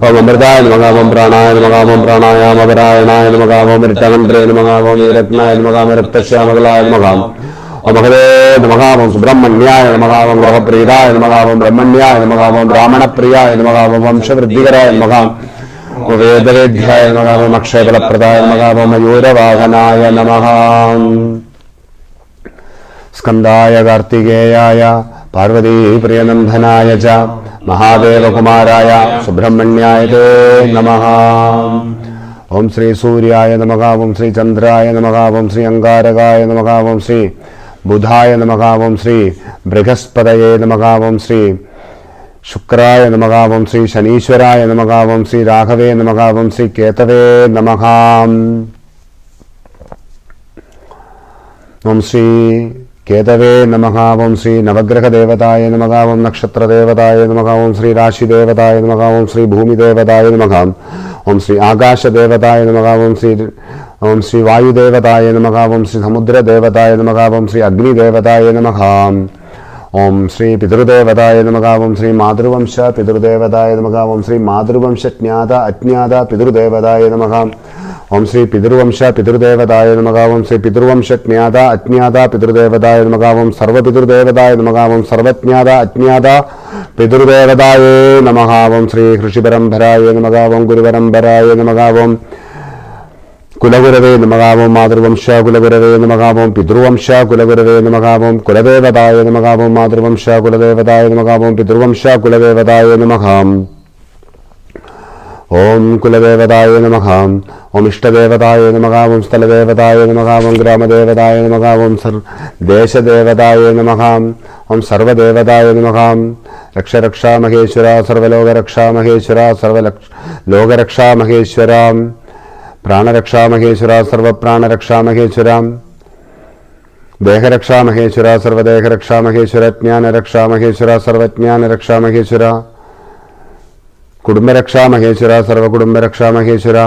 ഓം അമൃതായ നമഃ. ഓം പ്രാണായ നമഃ. ഓം പ്രാണായാമപരായണായ നമഃ. ഓം രക്തകണ്ഠേ നമഃ. ഓം രത്നായ നമഃ. ഓം രക്തശ്യാമകളായ നമഃ. ഓം മഹദേ നമഃ. ഓം സുബ്രഹ്മണ്യായ നമഃ. ഓം ഗ്രഹപ്രീതായ നമഃ. ഓം ബ്രഹ്മണ്യായ നമഃ. ഓം ബ്രാഹ്മണപ്രിയായ നമഃ. ഓം വംശവൃദ്ധികരായ നമഃ. ഓം വേദവേദ്യായ നമഃ. ഓം അക്ഷയഫലപ്രദായ നമഃ. ഓം മയൂരവാഹനായ നമഃ. സ്കന്ധായ കാർത്തികേയായ പാർവതീപ്രിയനന്ദനായ ച മഹാദേവകുമാരായ സുബ്രഹ്മണ്യായ തേ നമഃ. ഓം ശ്രീ സൂര്യായ നമഃ. ഓം ശ്രീ ചന്ദ്രായ നമഃ. ഓം ശ്രീ അങ്കാരകായ നമഃ. ഓം ശ്രീ ബുധായ നമഃ. ഓം ശ്രീ ബൃഹസ്പതയേ നമഃ. ഓം ശ്രീ ശുക്രായ നമഃ. ഓം ശ്രീ ശനീശ്വരായ നമഃ. ഓം ശ്രീ രാഘവേ നമഃ. ഓം ശ്രീ കേതവേ നമഃ. ഓം ശ്രീ കേതവേ നമഃ. ഓം ശ്രീ നവഗ്രഹദേവതായ നമഃ. ഓം നക്ഷത്രദേവതായ നമഃ. ഓം ശ്രീ രാശിദേവതായ നമഃ. ഓം ശ്രീ ഭൂമിദേവതായ നമഃ. ഓം ശ്രീ ആകാശദേവതായ നമഃ. ഓം ശ്രീ വായുദേവതായ നമഃ. ഓം ശ്രീ സമുദ്രദേവതായ നമഃ. ഓം ശ്രീ അഗ്നിദേവതായ നമഃ. ഓം ശ്രീ പിതൃദേവതായ നമഃ. ഓം ശ്രീ മാതൃവംശ പിതൃദേവതായ നമഃ. ഓം ശ്രീ മാതൃവംശജ്ഞാത അജ്ഞാത പിതൃദേവതായ നമഃ. ഓം ശ്രീ പിതൃവംശ പിതൃദേവതായ നമഃ. ഓം ശ്രീ പിതൃവംശജ്ഞാത അജ്ഞാത പിതൃദേവതായ നമഃ. ഓം സർവപിതൃദേവതായ നമഃ. ഓം സർവജ്ഞാത അജ്ഞാത പിതൃദേവതായ നമഃ. ഓം ശ്രീ ഋഷിപരമ്പരായ നമഃ. ഓം ഗുരുപരമ്പരായ നമഃ. ഓം കുലഗുരവേ നമഃ. ഓം മാതൃവംശ കുലഗുരവേ നമഃ. ഓം പിതൃവംശ കുലഗുരവേ നമഃ. ഓം കുലദേവതായ നമഃ. ഓം മാതൃവംശ കുലദേവതായ നമഃ. ഓം പിതൃവംശ കുലദേവതായ നമഃ. ഓം കുലദേവതായ നമഃ. ഓം ഇഷ്ടദേവതായ നമഃ. ഓം സ്ഥലദേവതായ നമഃ. ഓം ഗ്രാമദേവതായ നമഃ. ഓം ദേശദേവതായ നമഃ. ഓം സർവദേവതായ നമഃ. രക്ഷരക്ഷാ മഹേശ്വര സർവലോകരക്ഷാ മഹേശ്വര സർവലോകരക്ഷാ മഹേശ്വര പ്രാണരക്ഷാ മഹേശ്വര സർവപ്രാണരക്ഷാ മഹേശ്വര ദേഹരക്ഷാ മഹേശ്വര സർവദേഹരക്ഷാ മഹേശ്വര ജ്ഞാനരക്ഷാ മഹേശ്വര സർവജ്ഞാനരക്ഷാ മഹേശ്വര കുടുംബരക്ഷാ മഹേശ്വര സർവകുടുംബരക്ഷാ മഹേശ്വര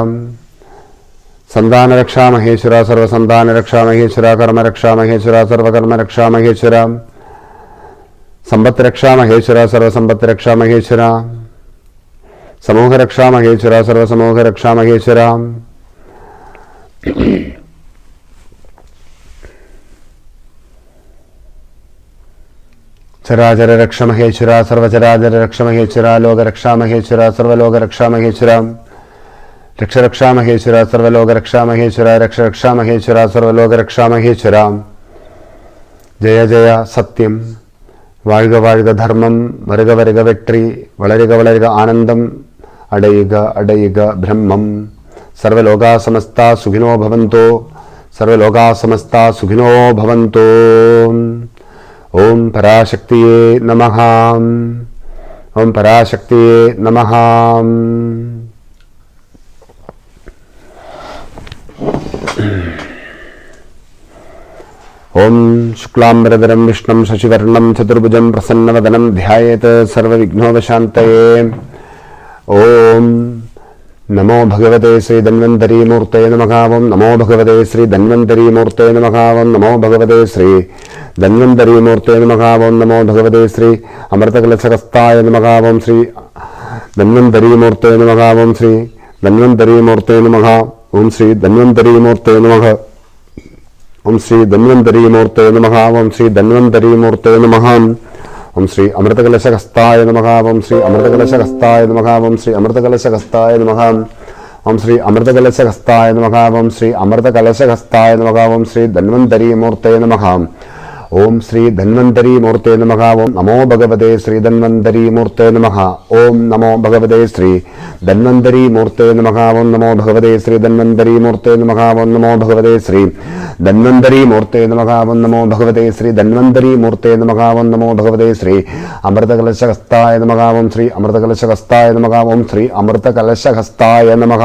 സന്താനരക്ഷാ മഹേശ്വര സർവസന്താനരക്ഷാ മഹേശ്വര കർമ്മരക്ഷാ മഹേശ്വര സർവകർമ്മരക്ഷാ മഹേശ്വര സമ്പത്ത് രക്ഷാ മഹേശ്വര സർവസമ്പത്ത് മഹേശ്വര സമൂഹരക്ഷാ മഹേശ്വര സർവസമൂഹരക്ഷാ മഹേശ്വര ചരാചര രക്ഷ മഹേശ്വര സർവചരാചര രക്ഷ മഹേശ്വര ലോകരക്ഷാ മഹേശ്വര സർവലോകരക്ഷാ മഹേശ്വര രക്ഷരക്ഷാ മഹേശ്വര സർവലോകരക്ഷാ മഹേശ്വര രക്ഷരക്ഷാ മഹേശ്വര സർവലോകരക്ഷാ മഹേശ്വര ജയ ജയ സത്യം വാഴുക വാഴുക ധർമ്മം വരുക വരുക വെട്രി വളരുക വളരുക ആനന്ദം അടയുക അടയുക ബ്രഹ്മം സർവലോകാ സമസ്ത സുഖിനോ ഭവന്തോ സർവലോകാ സമസ്ത സുഖിനോ ഭവന്തോ ഓം പരാശക്തിയേ നമഃ ഓം പരാശക്തിയേ നമഃ ഓം ശുക്ലാംബരധരം വിഷ്ണം ശശിവർണം ചതുർഭുജം പ്രസന്നവദനം ധ്യായേത് സർവവിഘ്നോപശാന്തയേ ഓം നമോ ഭഗവതേ ശ്രീ ധന്വന്തരീമൂർത്തേ നമഃ ഓം നമോ ഭഗവതേ ശ്രീ ധന്വന്തരീമൂർത്തേ നമഃ ഓം നമോ ഭഗവതേ ശ്രീ ധന്വന്തരീമൂർത്തേ നമഃ ഓം നമോ ഭഗവതേ ശ്രീ അമൃതകലശഹസ്തായ നമഃ ഓം ശ്രീ ധന്വന്തരീമൂർത്തേ നമഃ ഓം ശ്രീ ധന്വന്തരീമൂർത്തേ നമഃ ഓം ശ്രീ ധന്വന്തരീമൂർത്തേ നമഃ ഓം ശ്രീ ധന്വന്തരീമൂർത്തേ നമഃ ഓം ശ്രീ ധന്വന്തരീമൂർത്തേ നമഃ ഓം ശ്രീ അമൃതകലശഹസ്തായ നമഃ ഓം ശ്രീ അമൃതകലശഹസ്തായ നമഃ ഓം ശ്രീ അമൃതകലശഹസ്തായ നമഃ ഓം ശ്രീ അമൃതകലശഹസ്തായ നമഃ ഓം ശ്രീ അമൃതകലശഹസ്തായ നമഃ ഓം ശ്രീ ധന്വന്തരീമൂർത്തേ നമഃ ഓം ശ്രീ ധന്വന്തരീമൂർത്തേ നമഃ ഓം നമോ ഭഗവതേ ശ്രീ ധന്വന്തരീമൂർത്തേ നമഃ ഓം നമോ ഭഗവതേ ശ്രീ ധന്വന്തരീമൂർത്തേ നമഃ ഓം നമോ ഭഗവതേ ശ്രീ ധന്വന്തരീമൂർത്തേ നമഃ ഓം നമോ ഭഗവതേ ശ്രീ ധന്വന്തരീമൂർത്തേ നമഃ ഓം നമോ ഭഗവതേ ശ്രീ ധന്വന്തരീമൂർത്തേ നമഃ ഓം നമോ ഭഗവതേ ശ്രീ അമൃതകലശഹസ്തായ നമഃ ഓം ശ്രീ അമൃതകലശഹസ്തായ നമഃ ഓം ശ്രീ അമൃതകലശഹസ്തായ നമഃ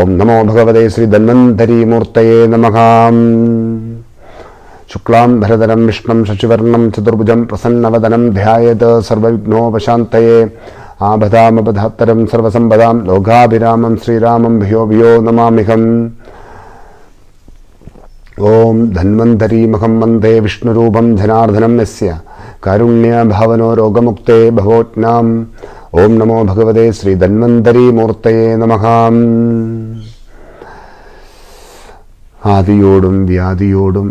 ഓം നമോ ഭഗവതേ ശ്രീ ധന്വന്തരീമൂർത്തേ നമഃ ശുക്ലാം ഭരധരം വിഷ്ണം ശശിവർണം ചതുർഭുജം പ്രസന്നവദനം ധ്യായേത് സർവവിഘ്നോപശാന്തയേ ആപദാമപദാത്തരം സർവസമ്പദാം ലോകാഭിരാമം ശ്രീരാമം ഭയോ ഭയോ നമാമിഹം ഓം ധന്വന്തരീമഹം വന്ദേ വിഷ്ണുരൂപം ജനാർദ്ദനം യസ്യ കാരുണ്യഭാവനോ രോഗമുക്തേ ഭവോജ്ഞാം ഓം നമോ ഭഗവതേ ശ്രീ ധന്വന്തരീമൂർത്തയേ നമഃ ആദിയോടും വ്യാധിയോടും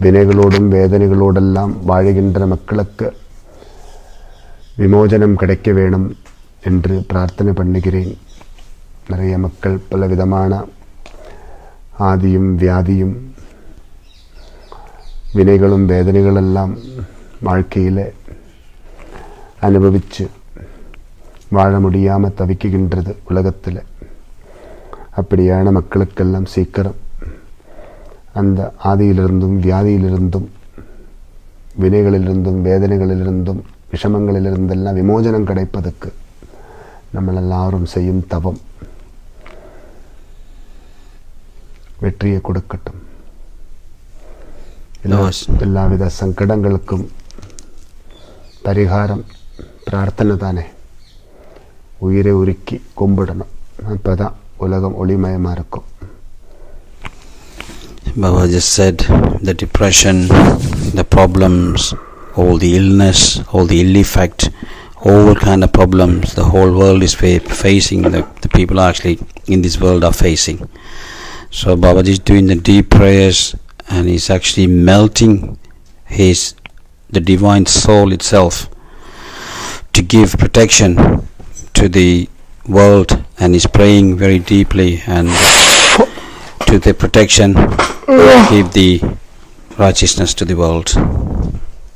വിനകളോടും വേദനകളോടെല്ലാം വാഴുകിன்ற மக்களுக்கு விமோசனம் கிடைக்க வேணும் என்று பிரார்த்தனை பண்ணுகிறேன். நிறைய மக்கள் பலவிதமான ஆதியும் வியாதியும் வினைகளும் வேதனைகளெல்லாம் வாழ்க்கையில் அனுபவித்து வாழ முடியாமல் தவிக்கின்றது உலகத்தில். அப்படியான மக்களுக்கெல்லாம் சீக்கிரம் அந்த ஆதியிலிருந்தும் வியாதியிலிருந்தும் வினைகளிலிருந்தும் வேதனைகளிலிருந்தும் விஷமங்களிலிருந்தெல்லாம் விமோசனம் கிடைப்பதற்கு നമ്മളെല്ലാവരും செய்யும் தவம் வெற்றியை கொடுக்கட்டும். എല്ലാവിധ സങ്കടങ്ങൾക്കും പരിഹാരം പ്രാർത്ഥന തന്നെ. ഉയരെ ഒരുക്കി കുമ്പിടണം. அப்போ தான் உலகம் ஒளிமயமாக இருக்கும். Baba just said the depression, the problems, all the illness, all the ill effect, all kind of problems the whole world is facing, the people actually in this world are facing. So Babaji is doing the deep prayers and he's actually melting the divine soul itself to give protection to the world, and he's praying very deeply and to the protection give the righteousness to the world.